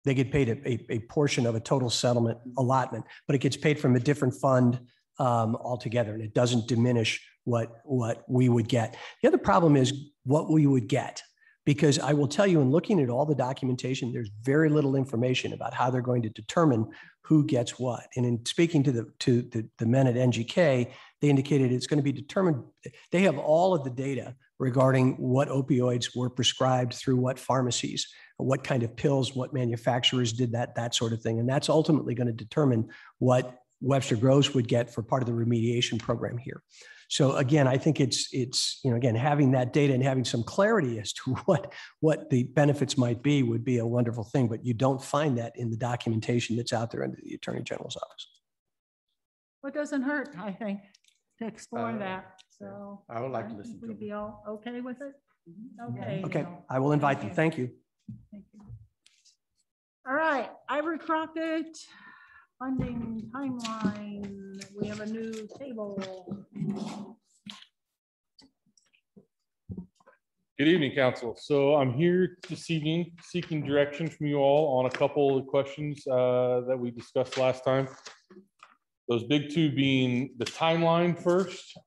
Speaker 11: They get paid a portion of a total settlement allotment, but it gets paid from a different fund altogether, and it doesn't diminish what we would get. The other problem is what we would get, because I will tell you, in looking at all the documentation, there's very little information about how they're going to determine who gets what. And in speaking to the men at NGK, they indicated it's going to be determined. They have all of the data regarding what opioids were prescribed through what pharmacies, what kind of pills, what manufacturers did that sort of thing. And that's ultimately going to determine what Webster Groves would get for part of the remediation program here. So again, I think it's again, having that data and having some clarity as to what the benefits might be would be a wonderful thing, but you don't find that in the documentation that's out there under the Attorney General's office.
Speaker 1: Well, it doesn't hurt, I think, to explore that. So
Speaker 3: I would like to listen to
Speaker 1: them. Would be all okay with it? Okay.
Speaker 11: Okay, I will invite them. Thank you.
Speaker 1: Thank you. All right, Ivory Crockett. Funding timeline. We have a new table.
Speaker 12: Good evening, Council. So I'm here this evening seeking direction from you all on a couple of questions that we discussed last time. Those big two being the timeline first.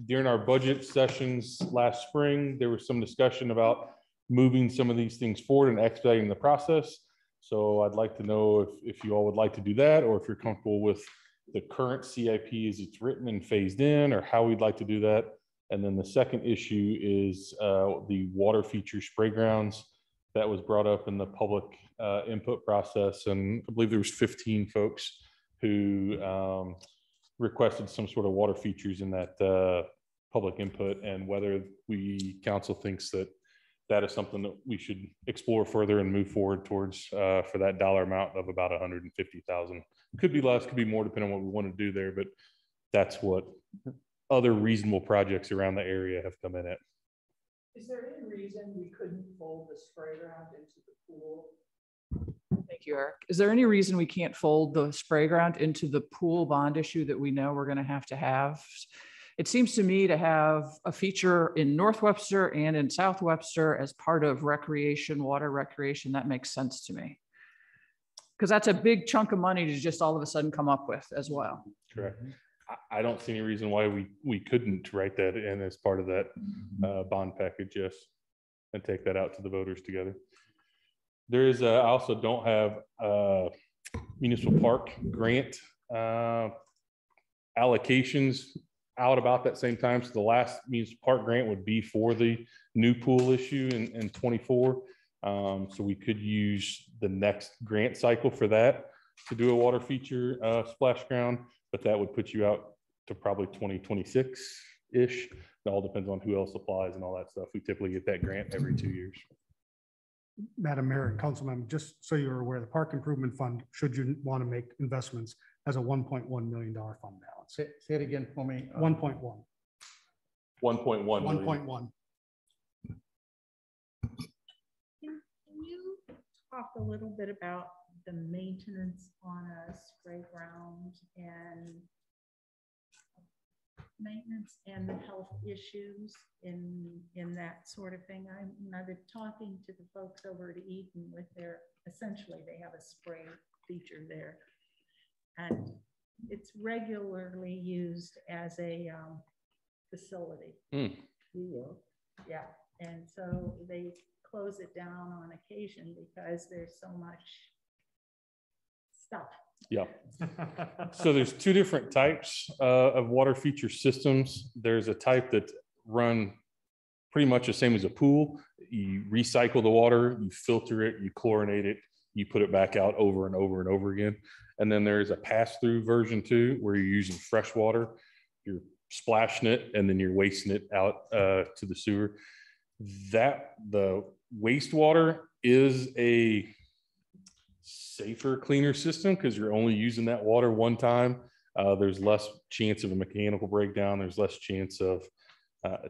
Speaker 12: During our budget sessions last spring, there was some discussion about moving some of these things forward and expediting the process. So I'd like to know if you all would like to do that, or if you're comfortable with the current CIP as it's written and phased in, or how we'd like to do that. And then the second issue is the water feature spray grounds that was brought up in the public input process. And I believe there was 15 folks who requested some sort of water features in that public input, and whether council thinks that that is something that we should explore further and move forward towards for that dollar amount of about 150,000. Could be less, could be more, depending on what we want to do there, but that's what other reasonable projects around the area have come in at.
Speaker 4: Is there any reason we couldn't fold the spray ground into the pool? Thank you, Eric. Is there any reason we can't fold the spray ground into the pool bond issue that we know we're going to have? It seems to me to have a feature in North Webster and in South Webster as part of recreation, water recreation, that makes sense to me. Because that's a big chunk of money to just all of a sudden come up with as well.
Speaker 12: Correct. I don't see any reason why we couldn't write that in as part of that bond package, yes, and take that out to the voters together. There is, I also don't have a municipal park grant allocations out about that same time. So the last municipal park grant would be for the new pool issue in 24. So we could use the next grant cycle for that to do a water feature splash ground, but that would put you out to probably 2026-ish. It all depends on who else applies and all that stuff. We typically get that grant every 2 years.
Speaker 9: Madam Mayor and Councilmember, just so you're aware, the Park Improvement Fund, should you want to make investments, has a $1.1 million fund balance.
Speaker 3: Say it again for me.
Speaker 9: 1.1.
Speaker 12: 1.1 million.
Speaker 9: 1.1.
Speaker 1: Can you talk a little bit about the maintenance on a spray ground and maintenance and the health issues in that sort of thing? I've been talking to the folks over at Eaton with essentially they have a spray feature there, and it's regularly used as a facility. Yeah, and so they close it down on occasion because there's so much stuff.
Speaker 12: Yeah. So there's two different types of water feature systems. There's a type that run pretty much the same as a pool. You recycle the water, you filter it, you chlorinate it, you put it back out over and over and over again. And then there's a pass-through version too, where you're using fresh water, you're splashing it, and then you're wasting it out to the sewer. The wastewater is a safer, cleaner system because you're only using that water one time. There's less chance of a mechanical breakdown. There's less chance of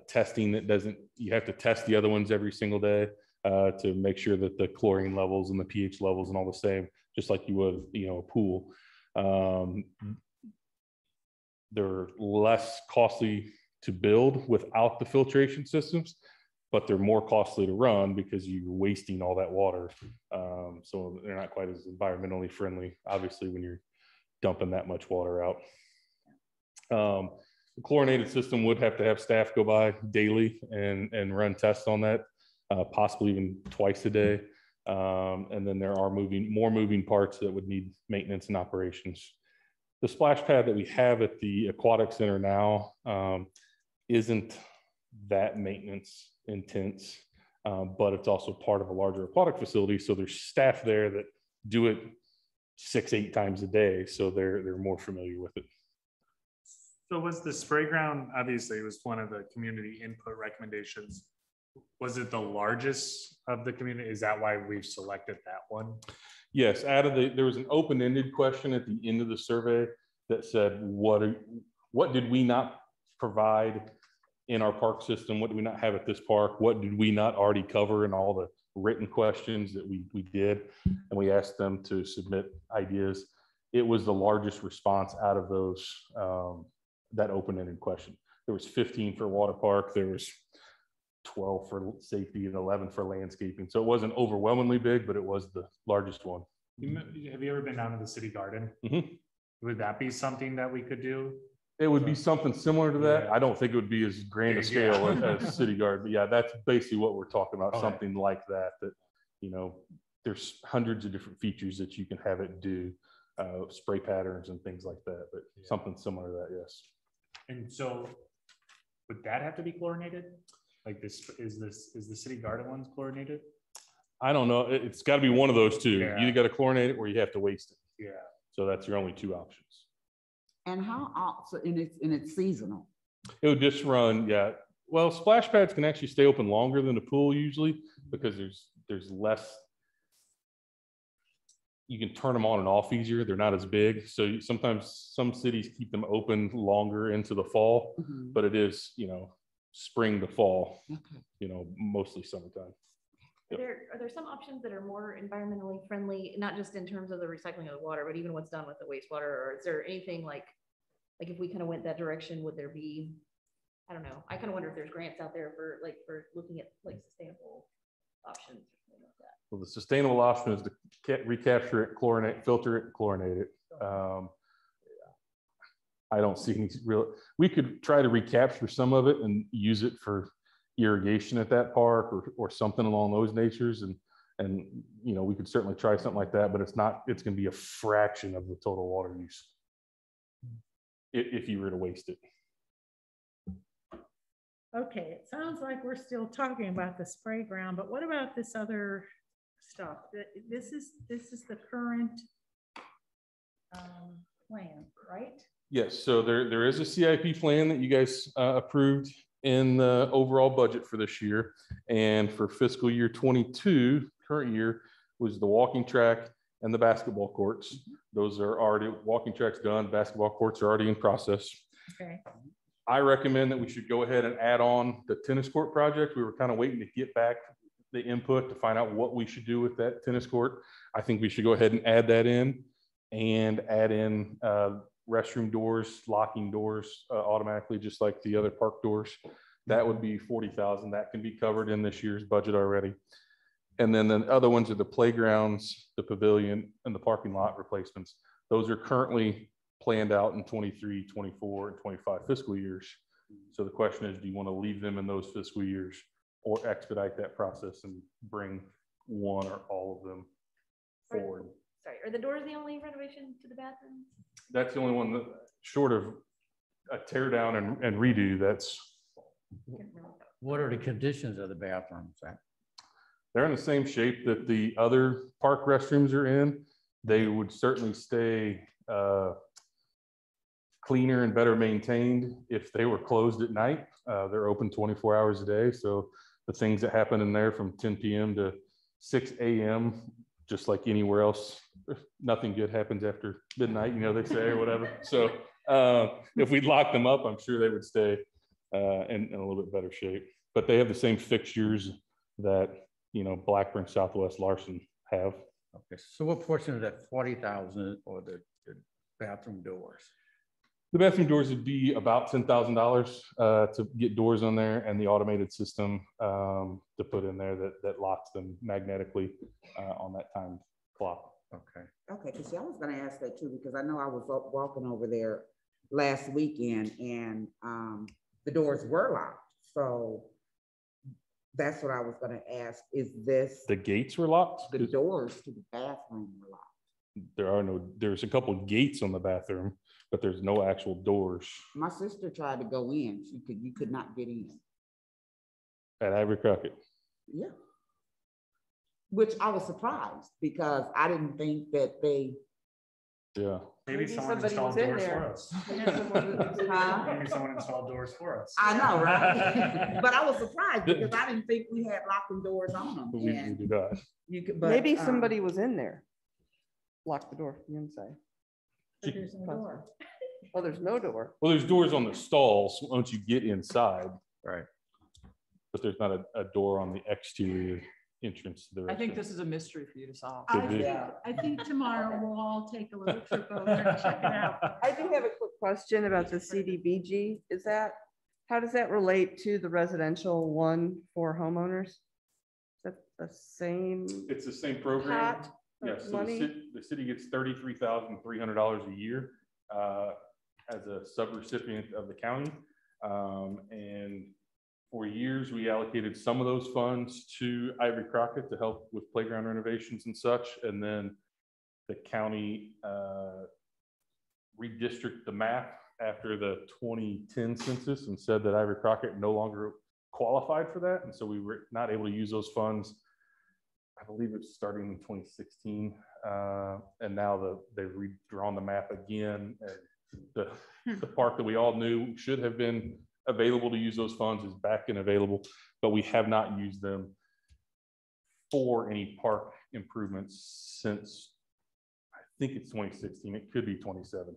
Speaker 12: testing that doesn't, you have to test the other ones every single day to make sure that the chlorine levels and the pH levels and all the same, just like you would, a pool. They're less costly to build without the filtration systems, but they're more costly to run because you're wasting all that water. So they're not quite as environmentally friendly, obviously, when you're dumping that much water out. The chlorinated system would have to have staff go by daily and run tests on that, possibly even twice a day. And then there are more moving parts that would need maintenance and operations. The splash pad that we have at the aquatic center now isn't that maintenance intense, but it's also part of a larger aquatic facility. So there's staff there that do it 6-8 times a day. So they're more familiar with it.
Speaker 10: So was the spray ground, obviously it was one of the community input recommendations. Was it the largest of the community? Is that why we've selected that one?
Speaker 12: Yes, there was an open-ended question at the end of the survey that said, what did we not provide in our park system? What do we not have at this park? What did we not already cover in all the written questions that we did? And we asked them to submit ideas. It was the largest response out of those, that open-ended question. There was 15 for water park. There was 12 for safety and 11 for landscaping. So it wasn't overwhelmingly big, but it was the largest one.
Speaker 10: Have you ever been down to the city garden?
Speaker 12: Mm-hmm.
Speaker 10: Would that be something that we could do?
Speaker 12: It would be something similar to that.
Speaker 10: Yeah.
Speaker 12: I don't think it would be as grand a scale as City Garden, but yeah, that's basically what we're talking about.
Speaker 10: Okay.
Speaker 12: Something like that, there's hundreds of different features that you can have it do, spray patterns and things like that, but something similar to that, yes.
Speaker 10: And so would that have to be chlorinated? Like is the city garden ones chlorinated?
Speaker 12: I don't know. It's got to be one of those two.
Speaker 10: Yeah.
Speaker 12: You either got to chlorinate it or you have to waste it.
Speaker 10: Yeah.
Speaker 12: So that's your only two options.
Speaker 8: And it's seasonal.
Speaker 12: It would just run, yeah. Well, splash pads can actually stay open longer than the pool usually because there's less. You can turn them on and off easier. They're not as big. So sometimes some cities keep them open longer into the fall, but it is, spring to fall, mostly summertime.
Speaker 6: Are there some options that are more environmentally friendly, not just in terms of the recycling of the water, but even what's done with the wastewater? Or is there anything like if we kind of went that direction, would there be, I don't know. I kind of wonder if there's grants out there for looking at sustainable options. Like that.
Speaker 12: Well, the sustainable option is to recapture it, chlorinate, filter it, chlorinate it. I don't see any we could try to recapture some of it and use it for irrigation at that park or something along those natures. And we could certainly try something like that, but it's going to be a fraction of the total water use if you were to waste it.
Speaker 1: Okay, it sounds like we're still talking about the spray ground, but what about this other stuff? This is the current plan, right?
Speaker 12: Yes, so there is a CIP plan that you guys approved in the overall budget for this year. And for fiscal year 22, current year, was the walking track and the basketball courts. Those are already, walking tracks done, basketball courts are already in process.
Speaker 1: Okay.
Speaker 12: I recommend that we should go ahead and add on the tennis court project. We were kind of waiting to get back the input to find out what we should do with that tennis court. I think we should go ahead and add that in and add in restroom doors, locking doors automatically, just like the other park doors. That would be $40,000. That can be covered in this year's budget already. And then the other ones are the playgrounds, the pavilion, and the parking lot replacements. Those are currently planned out in 23, 24, and 25 fiscal years. So the question is, do you want to leave them in those fiscal years or expedite that process and bring one or all of them forward?
Speaker 6: Sorry, are the doors the only renovation to the bathrooms?
Speaker 12: That's the only one that, short of a tear down and redo, that's.
Speaker 3: What are the conditions of the bathrooms?
Speaker 12: They're in the same shape that the other park restrooms are in. They would certainly stay cleaner and better maintained if they were closed at night. They're open 24 hours a day. So the things that happen in there from 10 p.m. to 6 a.m., just like anywhere else, nothing good happens after midnight, they say, or whatever. So if we locked them up, I'm sure they would stay in a little bit better shape. But they have the same fixtures that, Blackburn, Southwest, Larson have.
Speaker 3: Okay, so what portion of that 40,000 or the bathroom doors?
Speaker 12: The bathroom doors would be about $10,000 to get doors on there and the automated system to put in there that locks them magnetically on that time clock.
Speaker 3: Okay.
Speaker 8: Okay, because I was going to ask that too, because I know I was walking over there last weekend and the doors were locked. So that's what I was going to ask. Is this
Speaker 12: the gates were locked?
Speaker 8: The doors to the bathroom were locked.
Speaker 12: There's a couple of gates on the bathroom, but there's no actual doors.
Speaker 8: My sister tried to go in. You could not get in.
Speaker 12: At Ivory Crockett.
Speaker 8: Yeah. Which I was surprised because I didn't think that they.
Speaker 12: Yeah.
Speaker 10: Maybe someone installed doors for us. Maybe someone installed doors for us.
Speaker 8: I know, right? But I was surprised because I didn't think we had locking doors on them.
Speaker 12: We do not.
Speaker 7: Maybe somebody was in there. Lock the door from the inside.
Speaker 1: But there's no door.
Speaker 7: Oh, there's no door.
Speaker 12: Well, there's doors on the stalls once you get inside.
Speaker 3: Right.
Speaker 12: But there's not a door on the exterior entrance to the restaurant.
Speaker 4: I think this is a mystery for you to solve.
Speaker 1: I think tomorrow we'll all take a little trip over and check it out.
Speaker 7: I do have a quick question about the CDBG. How does that relate to the residential one for homeowners? Is that the same?
Speaker 12: It's the same program.
Speaker 7: Pot
Speaker 12: Yes, so
Speaker 7: money?
Speaker 12: the city gets $33,300 a year as a subrecipient of the county. And For years, we allocated some of those funds to Ivory Crockett to help with playground renovations and such. And then the county redistricted the map after the 2010 census and said that Ivory Crockett no longer qualified for that. And so we were not able to use those funds. I believe it's starting in 2016. And now they've redrawn the map again. And the park that we all knew should have been available to use those funds is back and available, but we have not used them for any park improvements since, I think it's 2016. It could be 2017.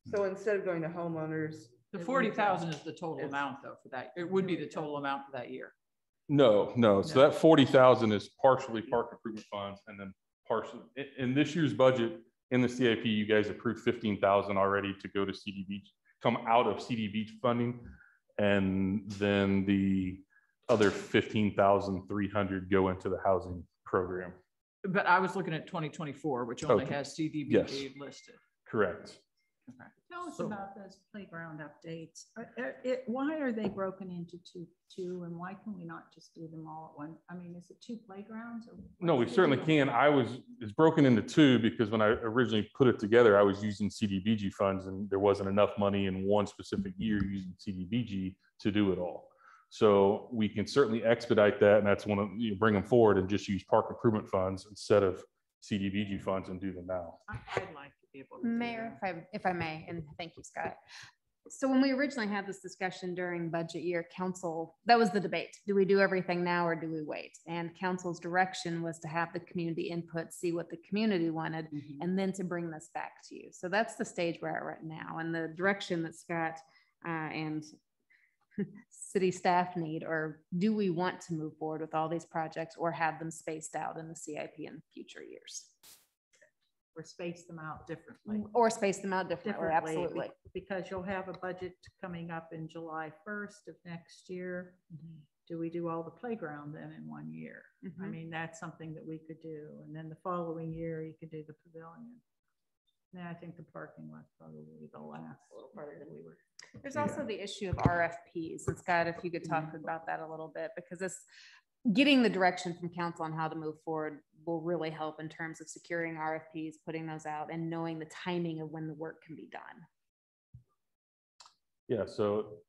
Speaker 7: So instead of going to homeowners.
Speaker 4: The 40,000 is the total amount though for that. It would be the total amount for that year.
Speaker 12: No. So that 40,000 is partially park improvement funds and then partially in this year's budget in the CIP, you guys approved 15,000 already to go to CDBG, come out of CDBG funding. And then the other 15,300 go into the housing program.
Speaker 4: But I was looking at 2024, which only has CDBG listed.
Speaker 12: Correct.
Speaker 4: Okay.
Speaker 1: Tell us about those playground updates. Why are they broken into two, and why can we not just do them all at one? I mean, is it two playgrounds?
Speaker 12: No, we certainly can. It's broken into two because when I originally put it together, I was using CDBG funds and there wasn't enough money in one specific year using CDBG to do it all. So we can certainly expedite that, and that's one of bring them forward and just use park improvement funds instead of CDBG funds and do them now.
Speaker 1: I'd like to be able to.
Speaker 5: Mayor, if I may, and thank you, Scott. So when we originally had this discussion during budget year, council, that was the debate. Do we do everything now or do we wait? And council's direction was to have the community input, see what the community wanted, and then to bring this back to you. So that's the stage we're at right now. And the direction that Scott and city staff need, or do we want to move forward with all these projects or have them spaced out in the CIP in future years?
Speaker 1: Or space them out differently.
Speaker 5: Or space them out differently, absolutely.
Speaker 1: Because you'll have a budget coming up in July 1st of next year. Do we do all the playground then in 1 year? I mean, that's something that we could do. And then the following year, you could do the pavilion. Now I think the parking lot's probably the last little part than we were.
Speaker 5: There's also the issue of RFPs. And Scott, if you could talk about that a little bit, because it's getting the direction from council on how to move forward will really help in terms of securing RFPs, putting those out, and knowing the timing of when the work can be done.
Speaker 12: Yeah, so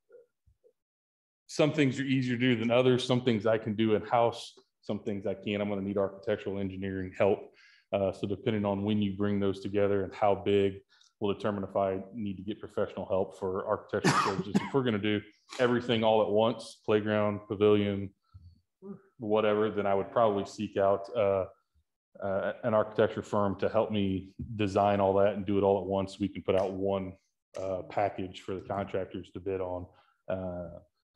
Speaker 12: some things are easier to do than others. Some things I can do in-house, some things I can't. I'm going to need architectural engineering help. So depending on when you bring those together and how big will determine if I need to get professional help for architectural services. If we're going to do everything all at once, playground, pavilion, whatever, then I would probably seek out an architecture firm to help me design all that and do it all at once. We can put out one package for the contractors to bid on.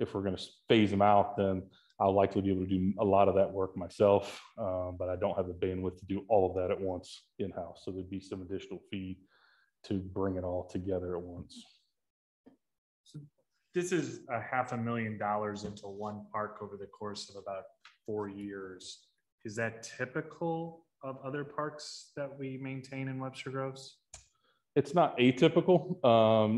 Speaker 12: If we're going to phase them out, then I'll likely be able to do a lot of that work myself, but I don't have the bandwidth to do all of that at once in-house. So there'd be some additional fee to bring it all together at once.
Speaker 10: So this is $500,000 into one park over the course of about 4 years. Is that typical of other parks that we maintain in Webster Groves?
Speaker 12: It's not atypical.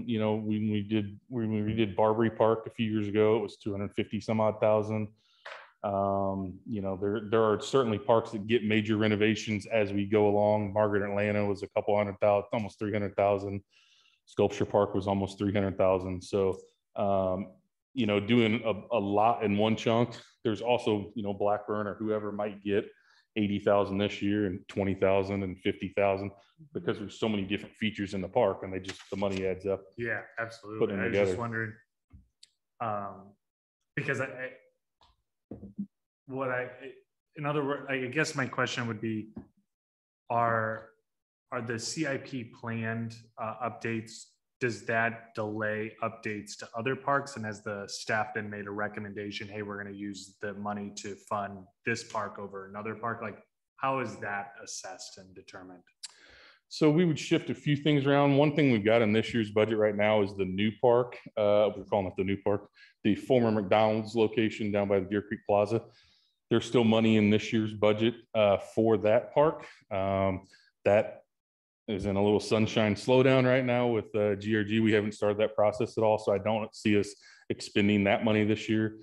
Speaker 12: You know, when we did Barbary Park a few years ago, it was 250 some odd thousand. You know, there are certainly parks that get major renovations as we go along. Margaret Atlanta was a couple $100,000, almost 300,000. Sculpture Park was almost 300,000. So, you know, doing a lot in one chunk. There's also, you know, Blackburn or whoever might get 80,000 this year and 20,000 and 50,000 because there's so many different features in the park and the money adds up.
Speaker 10: Yeah, absolutely. I was just wondering, because in other words, I guess my question would be, are the CIP planned updates? Does that delay updates to other parks? And has the staff then made a recommendation, hey, we're going to use the money to fund this park over another park? Like, how is that assessed and determined?
Speaker 12: So we would shift a few things around. One thing we've got in this year's budget right now is the new park. We're calling it the new park, the former McDonald's location down by the Deer Creek Plaza. There's still money in this year's budget for that park. That is in a little sunshine slowdown right now with GRG. We haven't started that process at all, so I don't see us expending that money this year.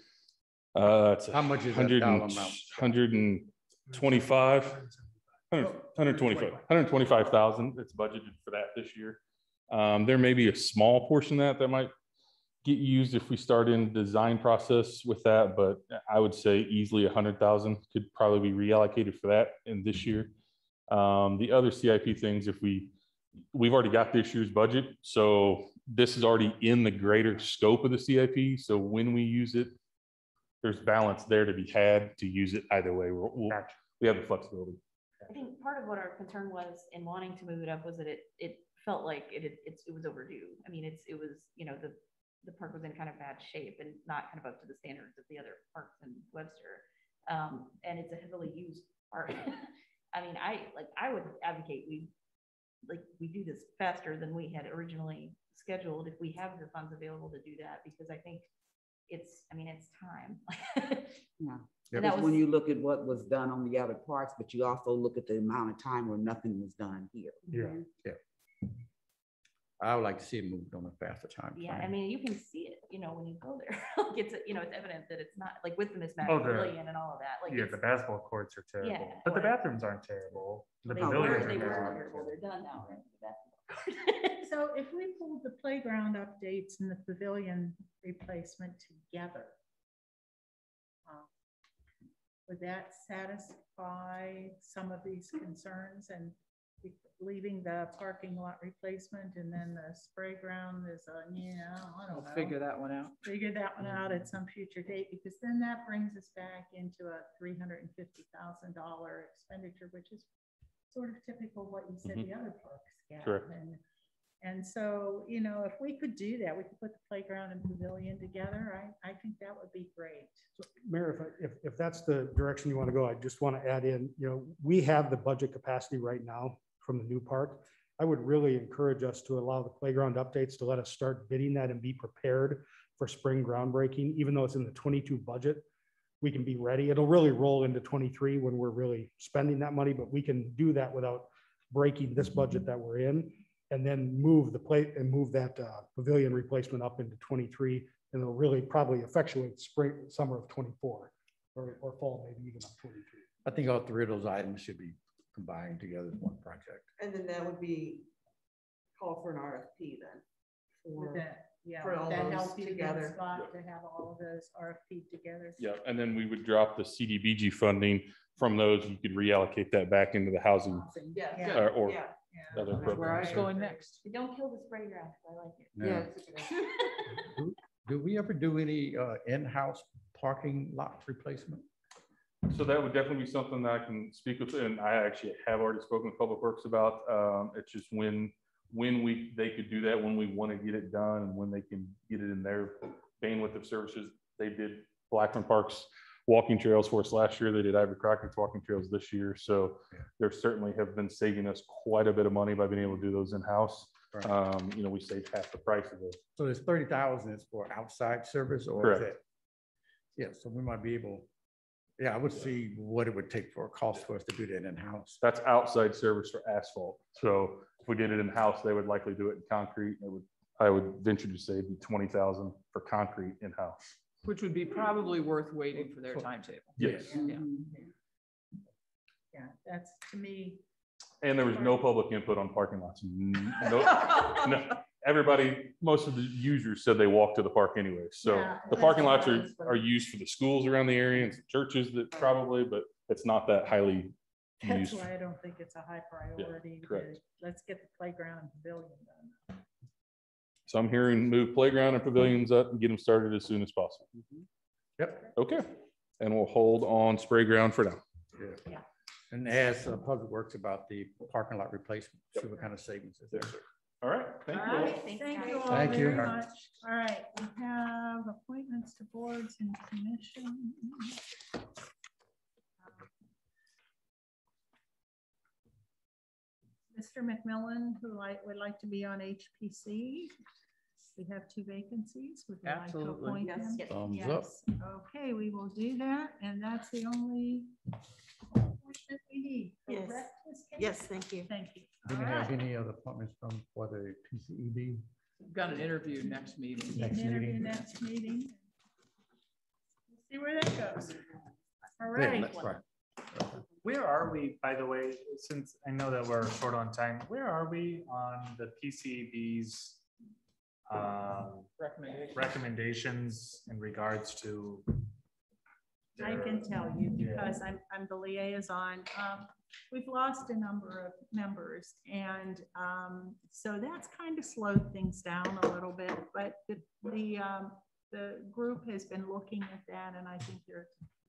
Speaker 12: It's
Speaker 3: How much is that dollar amount?
Speaker 12: 125,000. It's budgeted for that this year. There may be a small portion of that might get used if we start in design process with that, but I would say easily 100,000 could probably be reallocated for that in this year. The other CIP things, if we've already got this year's budget, so this is already in the greater scope of the CIP. So when we use it, there's balance there to be had to use it either way. We have the flexibility.
Speaker 6: I think part of what our concern was in wanting to move it up was that it felt like it was overdue. I mean, it was, you know, the park was in kind of bad shape and not kind of up to the standards of the other parks in Webster. And it's a heavily used park. I mean, I would advocate we do this faster than we had originally scheduled if we have the funds available to do that, because I think it's time.
Speaker 8: Yeah.
Speaker 6: And
Speaker 8: Because
Speaker 6: that
Speaker 8: when
Speaker 6: was-
Speaker 8: you look at what was done on the other parks, but you also look at the amount of time where nothing was done here.
Speaker 3: Yeah. I would like to see it moved on a faster time.
Speaker 6: Yeah,
Speaker 3: frame.
Speaker 6: I mean, you can see it, you know, when you go there. Like it's evident that it's not like with the mismatch
Speaker 10: Oh,
Speaker 6: pavilion and all of that. Like
Speaker 10: Yeah,
Speaker 6: it's,
Speaker 10: the basketball courts are terrible,
Speaker 6: Yeah,
Speaker 10: but the
Speaker 6: well-
Speaker 10: bathrooms aren't terrible. The
Speaker 6: they
Speaker 10: pavilions
Speaker 6: were
Speaker 10: are terrible.
Speaker 6: terrible. They're done now, right? The basketball court.
Speaker 1: So if we pulled the playground updates and the pavilion replacement together, would that satisfy some of these concerns, and leaving the parking lot replacement and then the spray ground is I don't know.
Speaker 4: We'll figure that one out.
Speaker 1: Figure that one out at some future date, because then that brings us back into a $350,000 expenditure, which is sort of typical what you said the other parks get.
Speaker 12: Correct.
Speaker 1: And so, you know, if we could do that, we could put the playground and pavilion together. I think that would be great.
Speaker 9: Mayor, if that's the direction you want to go, I just want to add in, you know, we have the budget capacity right now from the new park. I would really encourage us to allow the playground updates to let us start bidding that and be prepared for spring groundbreaking, even though it's in the 22 budget. We can be ready. It'll really roll into 23 when we're really spending that money, but we can do that without breaking this budget that we're in, and then move that pavilion replacement up into 23, and it'll really probably effectuate summer of 24 or fall, maybe even of 23.
Speaker 3: I think all three of those items should be combined together as one project.
Speaker 7: And then that would be call for an RFP then.
Speaker 1: With that, yeah,
Speaker 7: for all
Speaker 1: would that
Speaker 7: those
Speaker 1: help you then,
Speaker 7: together.
Speaker 1: Scott, to have all of those RFP together?
Speaker 12: Yeah, and then we would drop the CDBG funding from those. You could reallocate that back into the housing
Speaker 7: Yeah.
Speaker 12: or
Speaker 7: Yeah.
Speaker 12: other
Speaker 4: That's where I was
Speaker 12: programs.
Speaker 4: going next.
Speaker 6: Don't kill the spray ground. I like it.
Speaker 3: Yeah. Do we ever do any in-house parking lot replacement?
Speaker 12: So that would definitely be something that I can speak with, and I actually have already spoken with Public Works about. It's just when they could do that, when we want to get it done, and when they can get it in their bandwidth of services. They did Blackman Park's walking trails for us last year. They did Ivory Crockett's walking trails this year. So there certainly have been saving us quite a bit of money by being able to do those in-house.
Speaker 3: Right.
Speaker 12: You know, we saved half the price of it.
Speaker 3: So there's 30,000 is for outside service, or
Speaker 12: Correct.
Speaker 3: is it? Yeah, so we might be able, I would see what it would take for a cost for us to do that in-house.
Speaker 12: That's outside service for asphalt. So if we did it in-house, they would likely do it in concrete. I would venture to say it'd be 20,000 for concrete in-house.
Speaker 4: Which would be probably worth waiting for their timetable.
Speaker 12: Yes.
Speaker 4: Yeah.
Speaker 1: Yeah, that's to me.
Speaker 12: And there was no public input on parking lots. No, everybody, most of the users said they walk to the park anyway. So
Speaker 1: Yeah,
Speaker 12: the
Speaker 1: that's
Speaker 12: parking
Speaker 1: what
Speaker 12: lots
Speaker 1: I was
Speaker 12: are used for the schools around the area and some churches that probably, but it's not that highly
Speaker 1: That's
Speaker 12: used.
Speaker 1: why I don't think it's a high priority.
Speaker 12: correct.
Speaker 1: Let's get the playground and pavilion done.
Speaker 12: So I'm hearing move playground and pavilions up and get them started as soon as possible.
Speaker 3: Yep.
Speaker 12: Okay. And we'll hold on spray ground for now.
Speaker 1: Yeah.
Speaker 3: And ask Public Works about the parking lot replacement, see what kind of savings is there.
Speaker 12: All right. Thank
Speaker 1: All
Speaker 12: you. all.
Speaker 1: right, thank you all
Speaker 3: Thank you.
Speaker 1: very much. All right, we have appointments to boards and commission. Mr. McMillan, who would like to be on HPC. We have 2 vacancies. Would you like to
Speaker 4: Absolutely.
Speaker 1: appoint
Speaker 6: Yes.
Speaker 1: him?
Speaker 3: Thumbs up.
Speaker 1: Okay, we will do that, and that's the only appointment we need.
Speaker 13: Yes.
Speaker 1: Correct, Ms. Kay?
Speaker 13: Yes, thank you.
Speaker 1: Thank you.
Speaker 3: Do you
Speaker 1: All
Speaker 3: have
Speaker 1: right.
Speaker 3: any other appointments from for the PCED?
Speaker 4: We've got an interview next meeting.
Speaker 3: Next
Speaker 1: Interview
Speaker 3: meeting.
Speaker 1: next meeting. See where that goes. All
Speaker 3: Yeah,
Speaker 1: right.
Speaker 3: that's right.
Speaker 10: Where are we, by the way, since I know that we're short on time, where are we on the PCB's recommendations in regards to?
Speaker 1: I can tell you because I'm the liaison. We've lost a number of members, and so that's kind of slowed things down a little bit. But the group has been looking at that, and I think they're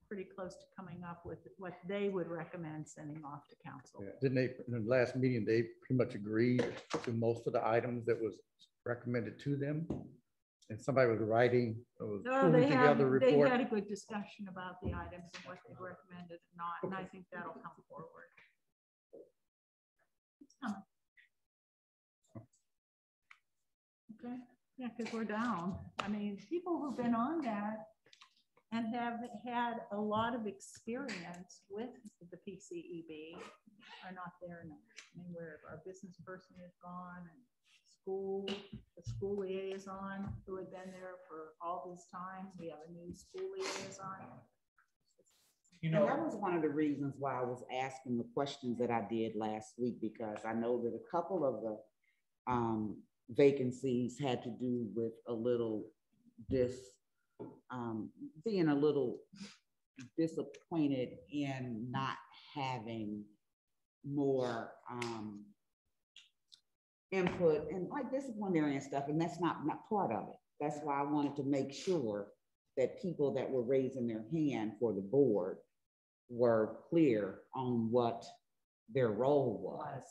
Speaker 1: pretty close to coming up with what they would recommend sending off to council.
Speaker 3: Yeah. Didn't they, in the last meeting, they pretty much agreed to most of the items that was recommended to them? And somebody was writing,
Speaker 1: They had a good discussion about the items and what they recommended and not, and I think that'll come forward. It's coming. Okay, yeah, because we're down. I mean, people who've been on that and have had a lot of experience with the PCEB are not there now. I mean, where our business person is gone, and the school liaison who had been there for all this time. We have a new school liaison.
Speaker 8: You know, that was one of the reasons why I was asking the questions that I did last week, because I know that a couple of the vacancies had to do with a little being a little disappointed in not having more input and like disciplinary and stuff, and that's not part of it. That's why I wanted to make sure that people that were raising their hand for the board were clear on what their role was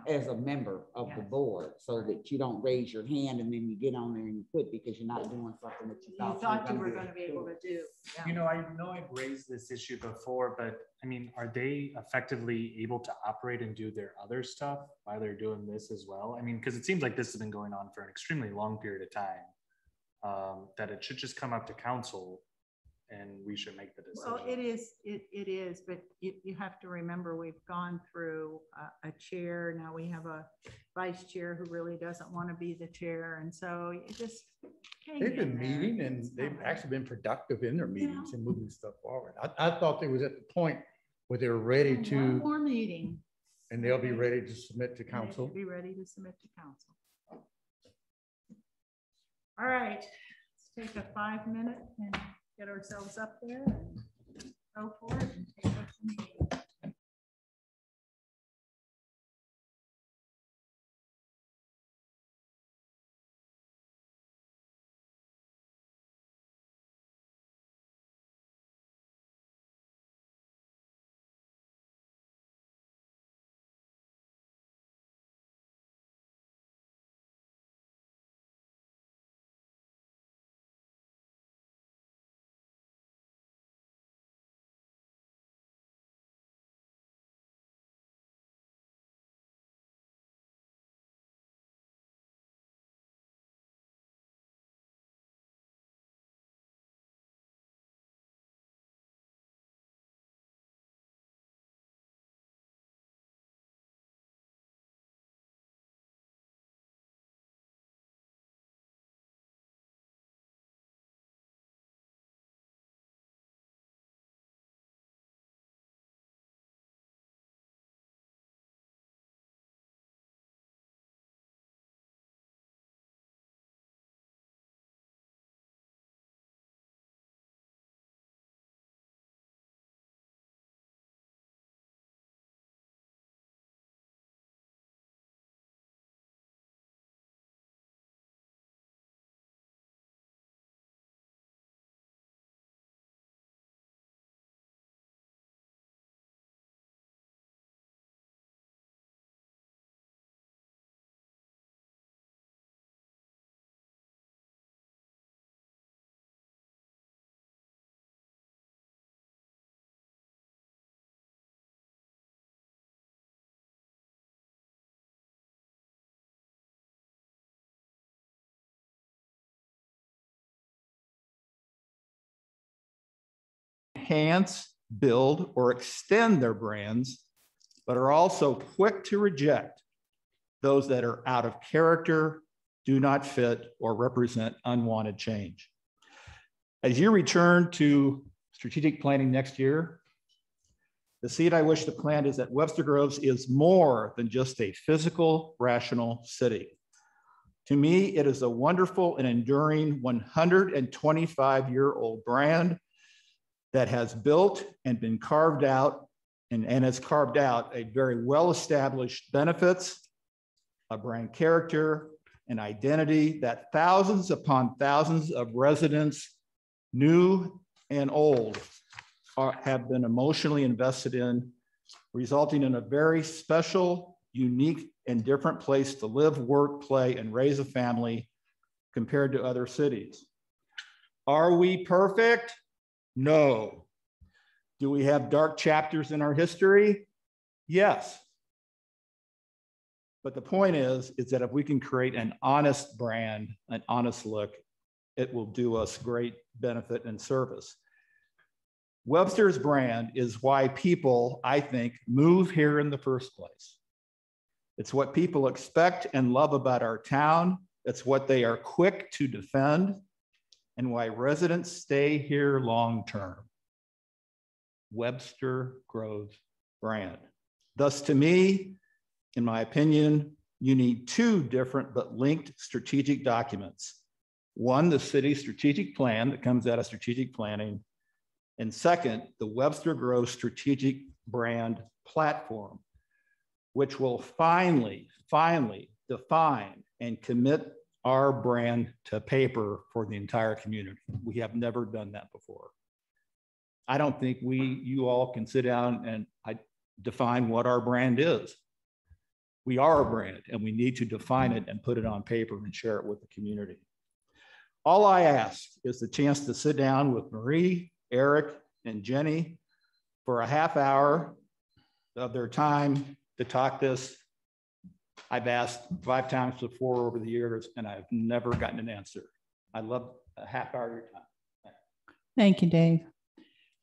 Speaker 8: as a member of the board, so that you don't raise your hand and then you get on there and you quit because you're not doing something that you thought
Speaker 1: you were going to be able to do.
Speaker 10: You know, I know I've raised this issue before, but I mean, are they effectively able to operate and do their other stuff while they're doing this as well? I mean, because it seems like this has been going on for an extremely long period of time, that it should just come up to council and we should make the decision.
Speaker 1: Well, it is, but you have to remember we've gone through a chair. Now we have a vice chair who really doesn't want to be the chair. And so you just
Speaker 3: they've been meeting, and they've actually been productive in their meetings and moving stuff forward. I thought they was at the point where they were ready to
Speaker 1: one more meeting,
Speaker 3: and they'll be ready to submit to council.
Speaker 1: Be ready to submit to council. All right, let's take a 5-minute and get ourselves up there and go for it and take up the meeting.
Speaker 13: Enhance, build, or extend their brands, but are also quick to reject those that are out of character, do not fit, or represent unwanted change. As you return to strategic planning next year. The seed I wish to plant is that Webster Groves is more than just a physical, rational city. To me, it is a wonderful and enduring 125-year-old brand that has built and been carved out and has carved out a very well-established benefits, a brand character, an identity that thousands upon thousands of residents, new and old, have been emotionally invested in, resulting in a very special, unique, and different place to live, work, play, and raise a family compared to other cities. Are we perfect? No. Do we have dark chapters in our history? Yes. But the point is that if we can create an honest brand, an honest look, it will do us great benefit and service. Webster's brand is why people, I think, move here in the first place. It's what people expect and love about our town. It's what they are quick to defend and why residents stay here long-term. Webster Groves brand. Thus, to me, in my opinion, you need two different but linked strategic documents. One, the city's strategic plan that comes out of strategic planning. And second, the Webster Groves strategic brand platform, which will finally define and commit our brand to paper for the entire community. We have never done that before. I don't think you all can sit down and define what our brand is. We are a brand and we need to define it and put it on paper and share it with the community. All I ask is the chance to sit down with Marie, Eric, and Jenny for a half hour of their time to talk this. I've asked 5 times before over the years and I've never gotten an answer. I love a half hour of your time.
Speaker 1: Thank you, Dave.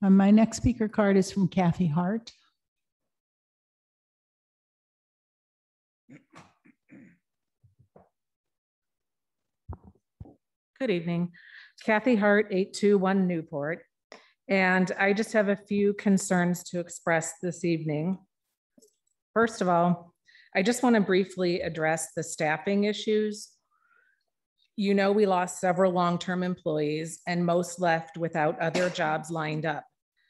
Speaker 1: My next speaker card is from Kathy Hart.
Speaker 14: Good evening. Kathy Hart, 821 Newport. And I just have a few concerns to express this evening. First of all, I just want to briefly address the staffing issues. You know, we lost several long-term employees and most left without other jobs lined up.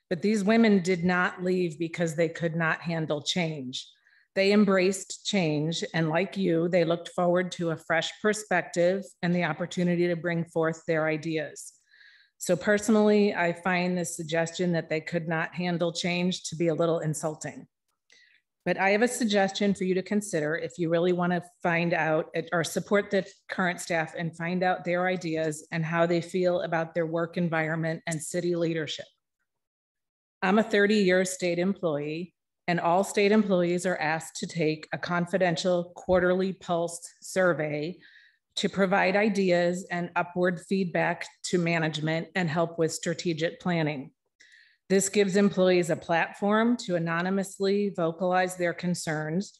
Speaker 14: But these women did not leave because they could not handle change. They embraced change, and like you, they looked forward to a fresh perspective and the opportunity to bring forth their ideas. So personally, I find this suggestion that they could not handle change to be a little insulting. But I have a suggestion for you to consider if you really want to find out or support the current staff and find out their ideas and how they feel about their work environment and city leadership. I'm a 30-year state employee, and all state employees are asked to take a confidential quarterly pulse survey to provide ideas and upward feedback to management and help with strategic planning. This gives employees a platform to anonymously vocalize their concerns.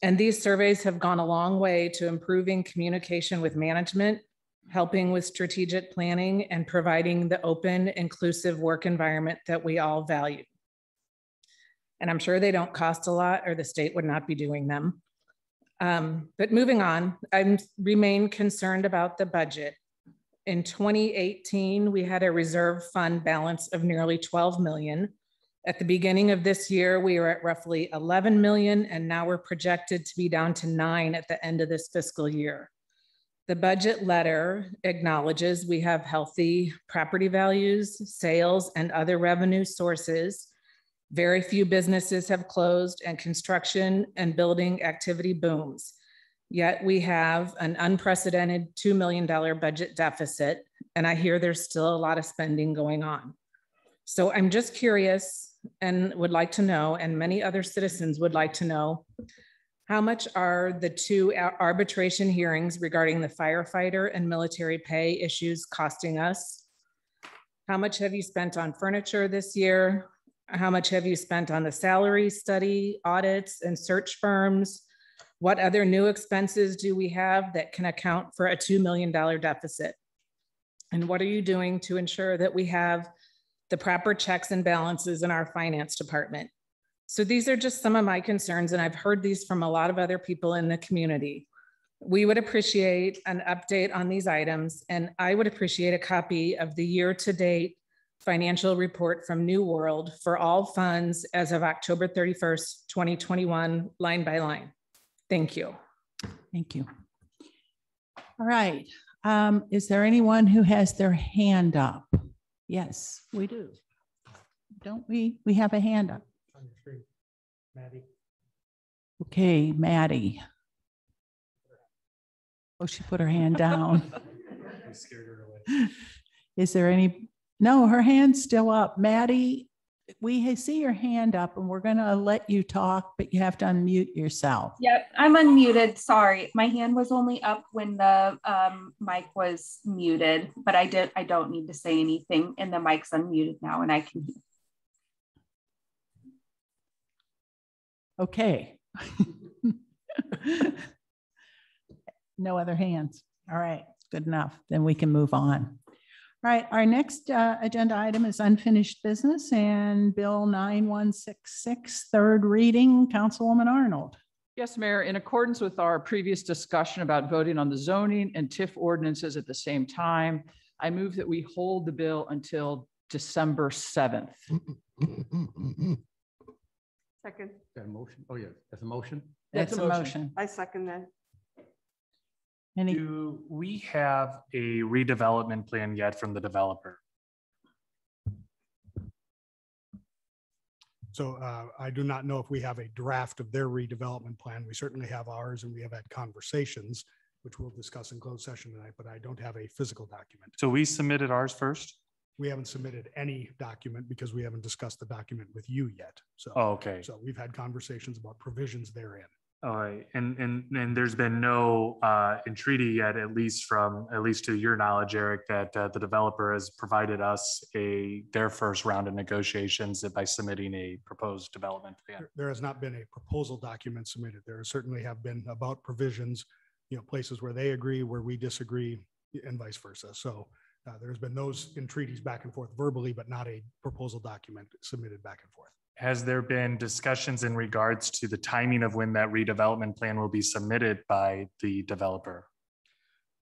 Speaker 14: And these surveys have gone a long way to improving communication with management, helping with strategic planning, and providing the open, inclusive work environment that we all value. And I'm sure they don't cost a lot or the state would not be doing them. But moving on, I remain concerned about the budget. In 2018, we had a reserve fund balance of nearly 12 million. At the beginning of this year, we were at roughly 11 million, and now we're projected to be down to 9 at the end of this fiscal year. The budget letter acknowledges we have healthy property values, sales, and other revenue sources. Very few businesses have closed and construction and building activity booms. Yet we have an unprecedented $2 million budget deficit, and I hear there's still a lot of spending going on. So I'm just curious and would like to know, and many other citizens would like to know, how much are the 2 arbitration hearings regarding the firefighter and military pay issues costing us? How much have you spent on furniture this year? How much have you spent on the salary study, audits, and search firms? What other new expenses do we have that can account for a $2 million deficit? And what are you doing to ensure that we have the proper checks and balances in our finance department. So these are just some of my concerns, and I've heard these from a lot of other people in the community. We would appreciate an update on these items, and I would appreciate a copy of the year-to-date financial report from New World for all funds as of October 31st, 2021, line by line. Thank you.
Speaker 1: Thank you. All right. Is there anyone who has their hand up? Yes, we do. Don't we? We have a hand up.
Speaker 9: On your screen, Maddie.
Speaker 1: Okay, Maddie. Oh, she put her hand down.
Speaker 9: I scared her away.
Speaker 1: Is there any? No, her hand's still up. Maddie, we see your hand up and we're going to let you talk, but you have to unmute yourself.
Speaker 15: Yep, I'm unmuted. Sorry. My hand was only up when the mic was muted, but I don't need to say anything, and the mic's unmuted now and I can hear.
Speaker 1: Okay. No other hands. All right, good enough. Then we can move on. All right, our next agenda item is unfinished business and Bill 9166, third reading. Councilwoman Arnold.
Speaker 4: Yes, Mayor, in accordance with our previous discussion about voting on the zoning and TIF ordinances at the same time, I move that we hold the bill until December 7th.
Speaker 7: Second.
Speaker 3: That a motion? Oh, yeah, that's a motion.
Speaker 1: That's a motion.
Speaker 7: I second that.
Speaker 10: Do we have a redevelopment plan yet from the developer?
Speaker 9: So I do not know if we have a draft of their redevelopment plan. We certainly have ours, and we have had conversations, which we'll discuss in closed session tonight, but I don't have a physical document.
Speaker 10: So we submitted ours first?
Speaker 9: We haven't submitted any document because we haven't discussed the document with you yet. So,
Speaker 10: okay.
Speaker 9: So we've had conversations about provisions therein.
Speaker 10: All right, and there's been no entreaty yet, at least to your knowledge, Eric, that the developer has provided us their first round of negotiations by submitting a proposed development plan.
Speaker 9: There has not been a proposal document submitted. There certainly have been about provisions, places where they agree, where we disagree, and vice versa. So there's been those entreaties back and forth verbally, but not a proposal document submitted back and forth.
Speaker 10: Has there been discussions in regards to the timing of when that redevelopment plan will be submitted by the developer?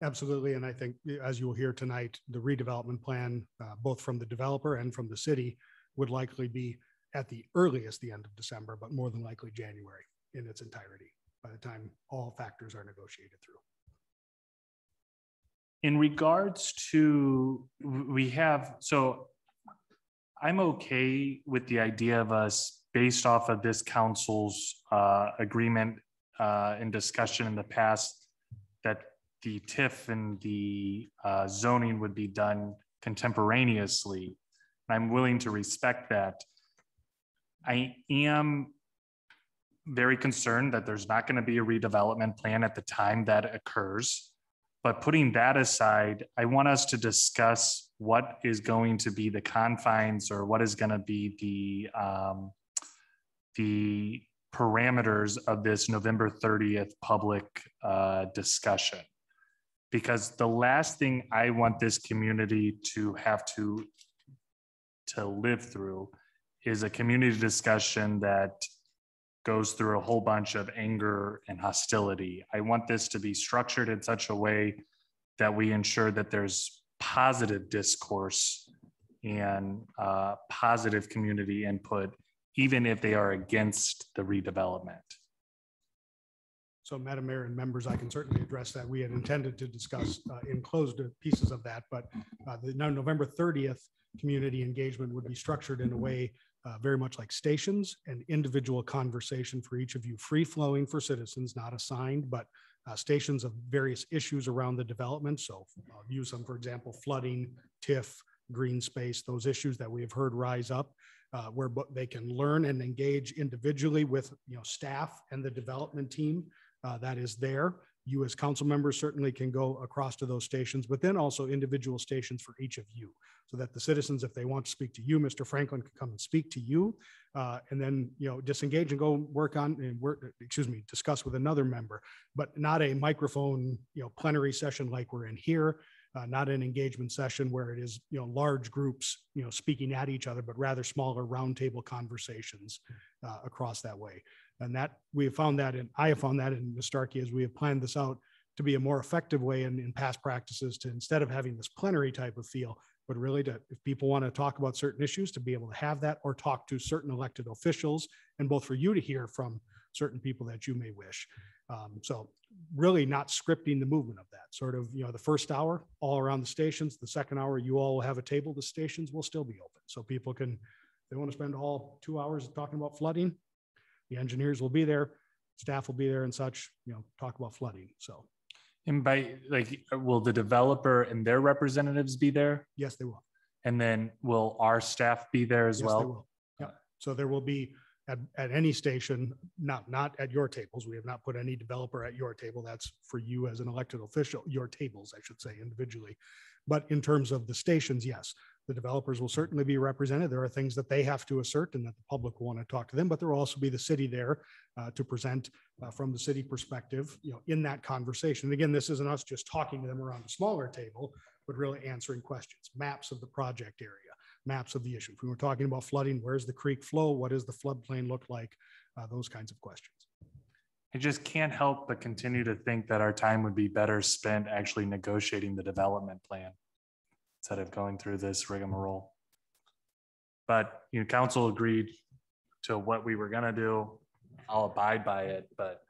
Speaker 9: Absolutely. And I think, as you will hear tonight, the redevelopment plan, both from the developer and from the city, would likely be at the earliest the end of December, but more than likely January in its entirety, by the time all factors are negotiated through.
Speaker 10: In regards to, I'm okay with the idea of us, based off of this council's agreement and discussion in the past, that the TIF and the zoning would be done contemporaneously. I'm willing to respect that. I am very concerned that there's not going to be a redevelopment plan at the time that occurs. But putting that aside, I want us to discuss what is going to be the confines, or what is going to be the parameters of this November 30th public discussion. Because the last thing I want this community to have to live through is a community discussion that goes through a whole bunch of anger and hostility. I want this to be structured in such a way that we ensure that there's positive discourse and positive community input, even if they are against the redevelopment.
Speaker 9: So, Madam Mayor and members, I can certainly address that. We had intended to discuss enclosed pieces of that, but the November 30th community engagement would be structured in a way very much like stations, and individual conversation for each of you, free flowing for citizens, not assigned, but stations of various issues around the development. So I'll use some, for example, flooding, TIF, green space, those issues that we have heard rise up, where they can learn and engage individually with staff and the development team that is there. You as council members certainly can go across to those stations, but then also individual stations for each of you, so that the citizens, if they want to speak to you, Mr. Franklin, can come and speak to you, and then disengage and go discuss with another member, but not a microphone plenary session like we're in here. not an engagement session where it is, large groups, speaking at each other, but rather smaller roundtable conversations across that way. And that we have found that, and I have found that in Ms. Starkey, as we have planned this out to be a more effective way in past practices, to instead of having this plenary type of feel, but really to, if people want to talk about certain issues, to be able to have that, or talk to certain elected officials, and both for you to hear from certain people that you may wish. So really not scripting the movement of that sort of, the first hour all around the stations, the second hour, you all will have a table, the stations will still be open. So people can, if they want to spend all 2 hours talking about flooding, the engineers will be there, staff will be there and such, talk about flooding. So.
Speaker 10: And by will the developer and their representatives be there?
Speaker 9: Yes, they will.
Speaker 10: And then will our staff be there as
Speaker 9: Yes,
Speaker 10: well?
Speaker 9: they will. Yeah. So there will be at any station, not at your tables. We have not put any developer at your table. That's for you as an elected official, your tables, I should say, individually. But in terms of the stations, yes, the developers will certainly be represented. There are things that they have to assert and that the public will want to talk to them, but there will also be the city there to present from the city perspective, in that conversation. And again, this isn't us just talking to them around a smaller table, but really answering questions, maps of the project area, maps of the issue. If we were talking about flooding, where's the creek flow? What does the floodplain look like? Those kinds of questions.
Speaker 10: I just can't help but continue to think that our time would be better spent actually negotiating the development plan instead of going through this rigmarole. But council agreed to what we were gonna do. I'll abide by it, but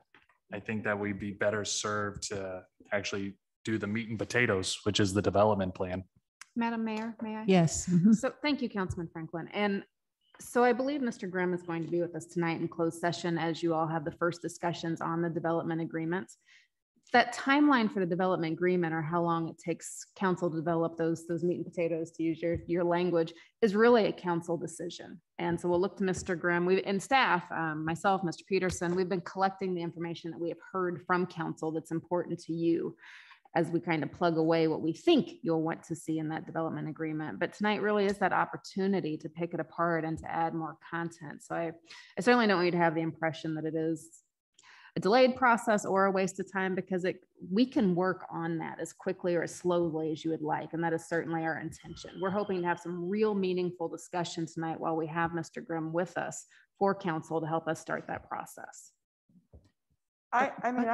Speaker 10: I think that we'd be better served to actually do the meat and potatoes, which is the development plan.
Speaker 5: Madam Mayor, may I?
Speaker 14: Yes.
Speaker 5: So thank you, Councilman Franklin. And so I believe Mr. Grimm is going to be with us tonight in closed session as you all have the first discussions on the development agreements. That timeline for the development agreement, or how long it takes council to develop those meat and potatoes, to use your language, is really a council decision. And so we'll look to Mr. Grimm and staff, myself, Mr. Peterson, we've been collecting the information that we have heard from council that's important to you as we kind of plug away what we think you'll want to see in that development agreement. But tonight really is that opportunity to pick it apart and to add more content. So I certainly don't want you to have the impression that it is a delayed process or a waste of time, because we can work on that as quickly or as slowly as you would like. And that is certainly our intention. We're hoping to have some real meaningful discussion tonight while we have Mr. Grimm with us for council to help us start that process.
Speaker 7: I mean,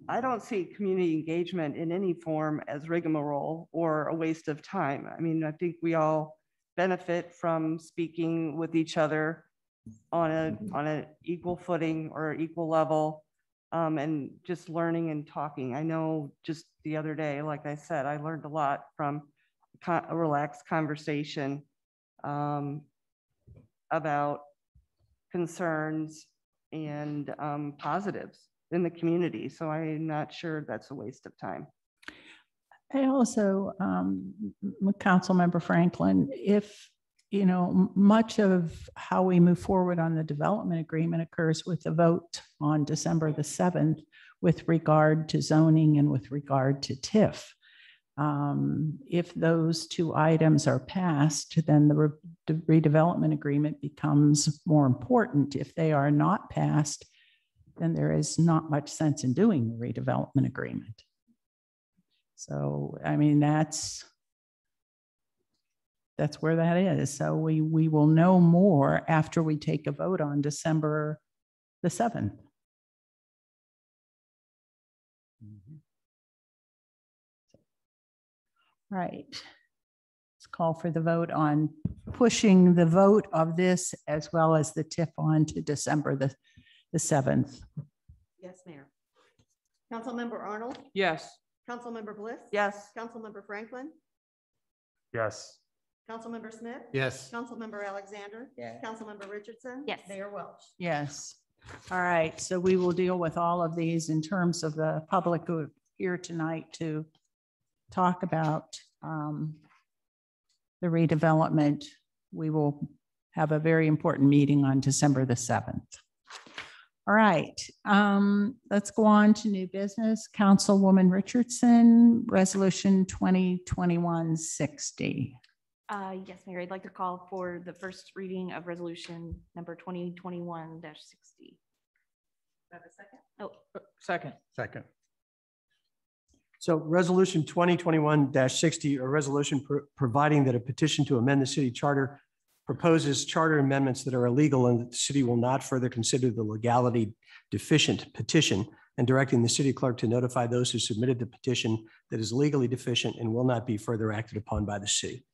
Speaker 7: I don't see community engagement in any form as rigmarole or a waste of time. I mean, I think we all benefit from speaking with each other on an equal footing or equal level, and just learning and talking. I know just the other day, like I said, I learned a lot from a relaxed conversation about concerns and positives in the community. So I'm not sure that's a waste of time.
Speaker 16: I also, Councilmember Franklin, if, much of how we move forward on the development agreement occurs with the vote on December the 7th with regard to zoning and with regard to TIF. If those two items are passed, then the redevelopment agreement becomes more important. If they are not passed, then there is not much sense in doing the redevelopment agreement. So, I mean, that's where that is. So we will know more after we take a vote on December the 7th. Right. Let's call for the vote on pushing the vote of this as well as the TIF on to December the 7th.
Speaker 17: Yes, Mayor. Councilmember Arnold?
Speaker 4: Yes.
Speaker 17: Councilmember Bliss?
Speaker 7: Yes.
Speaker 17: Councilmember Franklin?
Speaker 10: Yes.
Speaker 17: Councilmember Smith?
Speaker 3: Yes.
Speaker 17: Councilmember Alexander?
Speaker 16: Yes.
Speaker 17: Councilmember Richardson?
Speaker 5: Yes.
Speaker 17: Mayor Welch?
Speaker 16: Yes. All right. So we will deal with all of these in terms of the public who are here tonight to talk about the redevelopment. We will have a very important meeting on December the 7th. All right, let's go on to new business. Councilwoman Richardson, resolution 2021-60.
Speaker 6: Yes, Mayor, I'd like to call for the first reading of resolution number 2021-60.
Speaker 4: Have a second?
Speaker 6: Oh,
Speaker 4: second.
Speaker 3: Second.
Speaker 11: So resolution 2021-60, a resolution providing that a petition to amend the city charter proposes charter amendments that are illegal and that the city will not further consider the legality deficient petition, and directing the city clerk to notify those who submitted the petition that is legally deficient and will not be further acted upon by the city.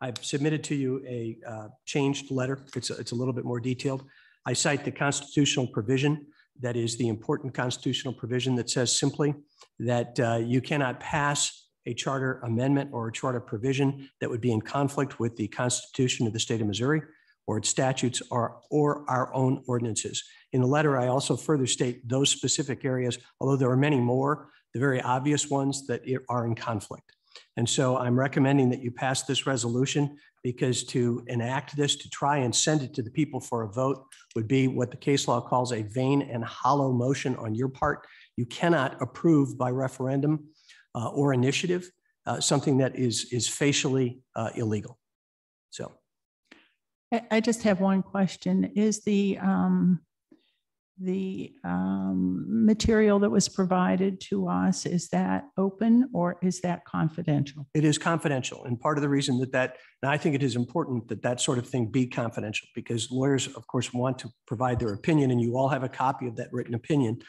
Speaker 11: I've submitted to you a changed letter. It's a little bit more detailed. I cite the constitutional provision that is the important constitutional provision that says simply that you cannot pass a charter amendment or a charter provision that would be in conflict with the Constitution of the state of Missouri or its statutes or our own ordinances. In the letter, I also further state those specific areas, although there are many more, the very obvious ones that are in conflict. And so I'm recommending that you pass this resolution, because to enact this, to try and send it to the people for a vote, would be what the case law calls a vain and hollow motion on your part. You cannot approve by referendum or initiative something that is facially illegal. So
Speaker 16: I just have one question. Is the material that was provided to us, is that open or is that confidential?
Speaker 11: it is confidential. And part of the reason and I think it is important that that sort of thing be confidential, because lawyers, of course, want to provide their opinion, and you all have a copy of that written opinion.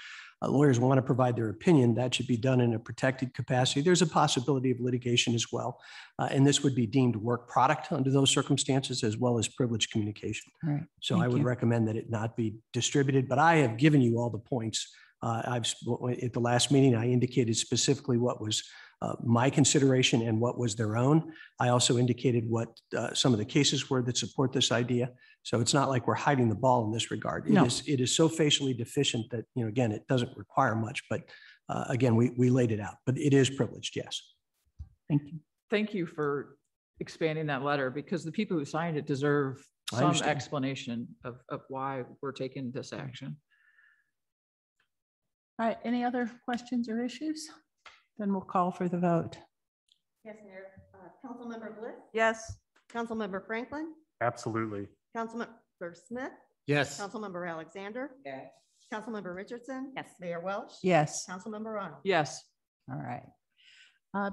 Speaker 11: Lawyers want to provide their opinion. That should be done in a protected capacity. There's a possibility of litigation as well. And this would be deemed work product under those circumstances, as well as privileged communication.
Speaker 16: Right.
Speaker 11: So I would recommend that it not be distributed, but I have given you all the points. At the last meeting, I indicated specifically what was my consideration and what was their own. I also indicated what some of the cases were that support this idea. So it's not like we're hiding the ball in this regard.
Speaker 16: No.
Speaker 11: It is so facially deficient that, again, it doesn't require much, but again, we laid it out, but it is privileged, yes.
Speaker 16: Thank you.
Speaker 4: Thank you for expanding that letter, because the people who signed it deserve some explanation of why we're taking this action.
Speaker 16: All right, any other questions or issues? Then we'll call for the vote.
Speaker 17: Yes, Mayor. Councilmember Bliss?
Speaker 7: Yes.
Speaker 17: Councilmember Franklin?
Speaker 10: Absolutely.
Speaker 17: Councilmember Smith?
Speaker 3: Yes.
Speaker 17: Councilmember Alexander?
Speaker 8: Yes.
Speaker 17: Councilmember Richardson?
Speaker 6: Yes.
Speaker 17: Mayor Welch?
Speaker 16: Yes.
Speaker 17: Councilmember Arnold?
Speaker 4: Yes.
Speaker 16: All right.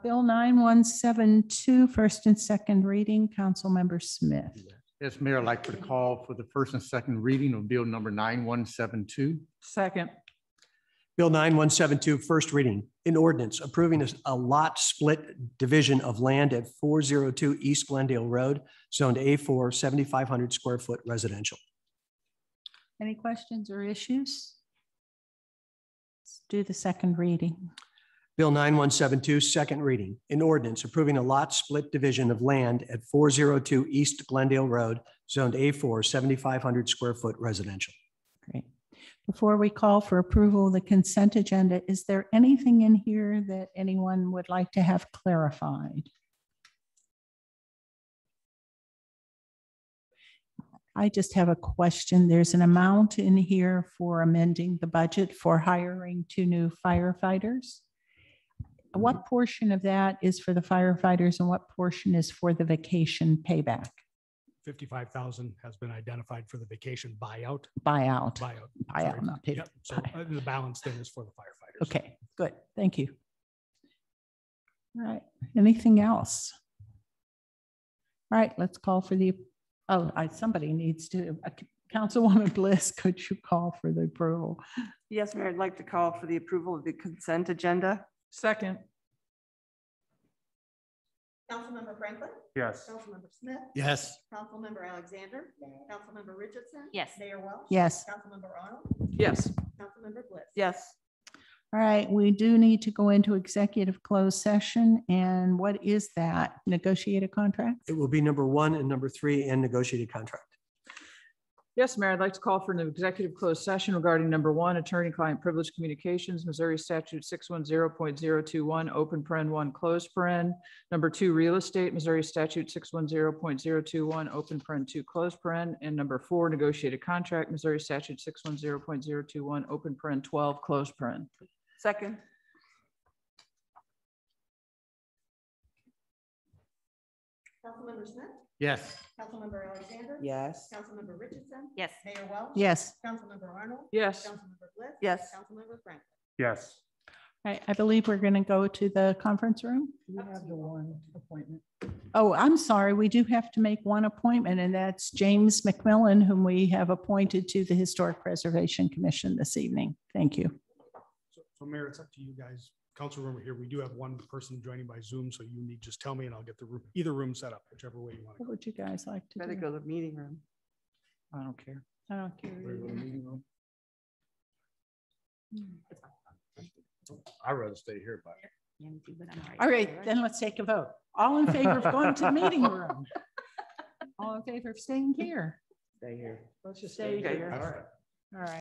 Speaker 16: Bill 9172, first and second reading, Councilmember Smith.
Speaker 3: Yes, Mayor, I'd like to call for the first and second reading of Bill number 9172.
Speaker 4: Second.
Speaker 11: Bill 9172, first reading, an ordinance approving a lot split division of land at 402 East Glendale Road, zoned A4, 7,500 square foot residential.
Speaker 16: Any questions or issues? Let's do the second reading.
Speaker 11: Bill 9172, second reading, an ordinance approving a lot split division of land at 402 East Glendale Road, zoned A4, 7,500 square foot residential.
Speaker 16: Great. Before we call for approval of the consent agenda, is there anything in here that anyone would like to have clarified? I just have a question. There's an amount in here for amending the budget for hiring 2 new firefighters. What portion of that is for the firefighters and what portion is for the vacation payback?
Speaker 9: 55,000 has been identified for the vacation buyout.
Speaker 16: Buyout,
Speaker 9: Sorry.
Speaker 16: not paid.
Speaker 9: Yep. So the balance then is for the firefighters.
Speaker 16: Okay, good. Thank you. All right. Anything else? All right, let's call for the, somebody needs to, Councilwoman Bliss, could you call for the approval?
Speaker 7: Yes, Mayor, I'd like to call for the approval of the consent agenda.
Speaker 4: Second.
Speaker 17: Councilmember Franklin?
Speaker 10: Yes.
Speaker 17: Councilmember Smith?
Speaker 3: Yes.
Speaker 17: Councilmember Alexander? Councilmember Richardson?
Speaker 6: Yes.
Speaker 17: Mayor Welch?
Speaker 16: Yes.
Speaker 17: Councilmember Arnold?
Speaker 4: Yes.
Speaker 17: Councilmember Bliss?
Speaker 7: Yes.
Speaker 16: All right, we do need to go into executive closed session. And what is that? Negotiated contract?
Speaker 11: It will be number 1 and number 3 and negotiated contract.
Speaker 4: Yes, Mayor, I'd like to call for an executive closed session regarding number 1, attorney-client privilege communications, Missouri Statute 610.021, open paren 1, close paren. Number 2, real estate, Missouri Statute 610.021, open paren 2, close paren. And number 4, negotiated contract, Missouri Statute 610.021, open paren 12, close paren.
Speaker 7: Second.
Speaker 17: Councilmember Smith?
Speaker 3: Yes.
Speaker 17: Councilmember Alexander?
Speaker 8: Yes.
Speaker 17: Councilmember Richardson?
Speaker 6: Yes.
Speaker 17: Mayor Welch?
Speaker 16: Yes.
Speaker 17: Councilmember Arnold?
Speaker 4: Yes.
Speaker 17: Councilmember Bliss?
Speaker 7: Yes.
Speaker 17: Councilmember Franklin?
Speaker 10: Yes.
Speaker 16: I believe we're going to go to the conference room.
Speaker 9: You have the one appointment.
Speaker 16: Oh, I'm sorry. We do have to make one appointment, and that's James McMillan, whom we have appointed to the Historic Preservation Commission this evening. Thank you.
Speaker 9: So Mayor, it's up to you guys. Council room here. We do have one person joining by Zoom, so you need just tell me and I'll get the room, either room set up, whichever way you want.
Speaker 16: What would you guys like to
Speaker 7: Rather
Speaker 16: do?
Speaker 7: go to the meeting room.
Speaker 8: I don't care.
Speaker 16: I don't care.
Speaker 9: I'd rather stay here, but.
Speaker 16: All right, then let's take a vote. All in favor of going to the meeting room? All in favor of staying here?
Speaker 8: Stay here.
Speaker 16: Let's just stay here.
Speaker 9: All right.
Speaker 16: All right.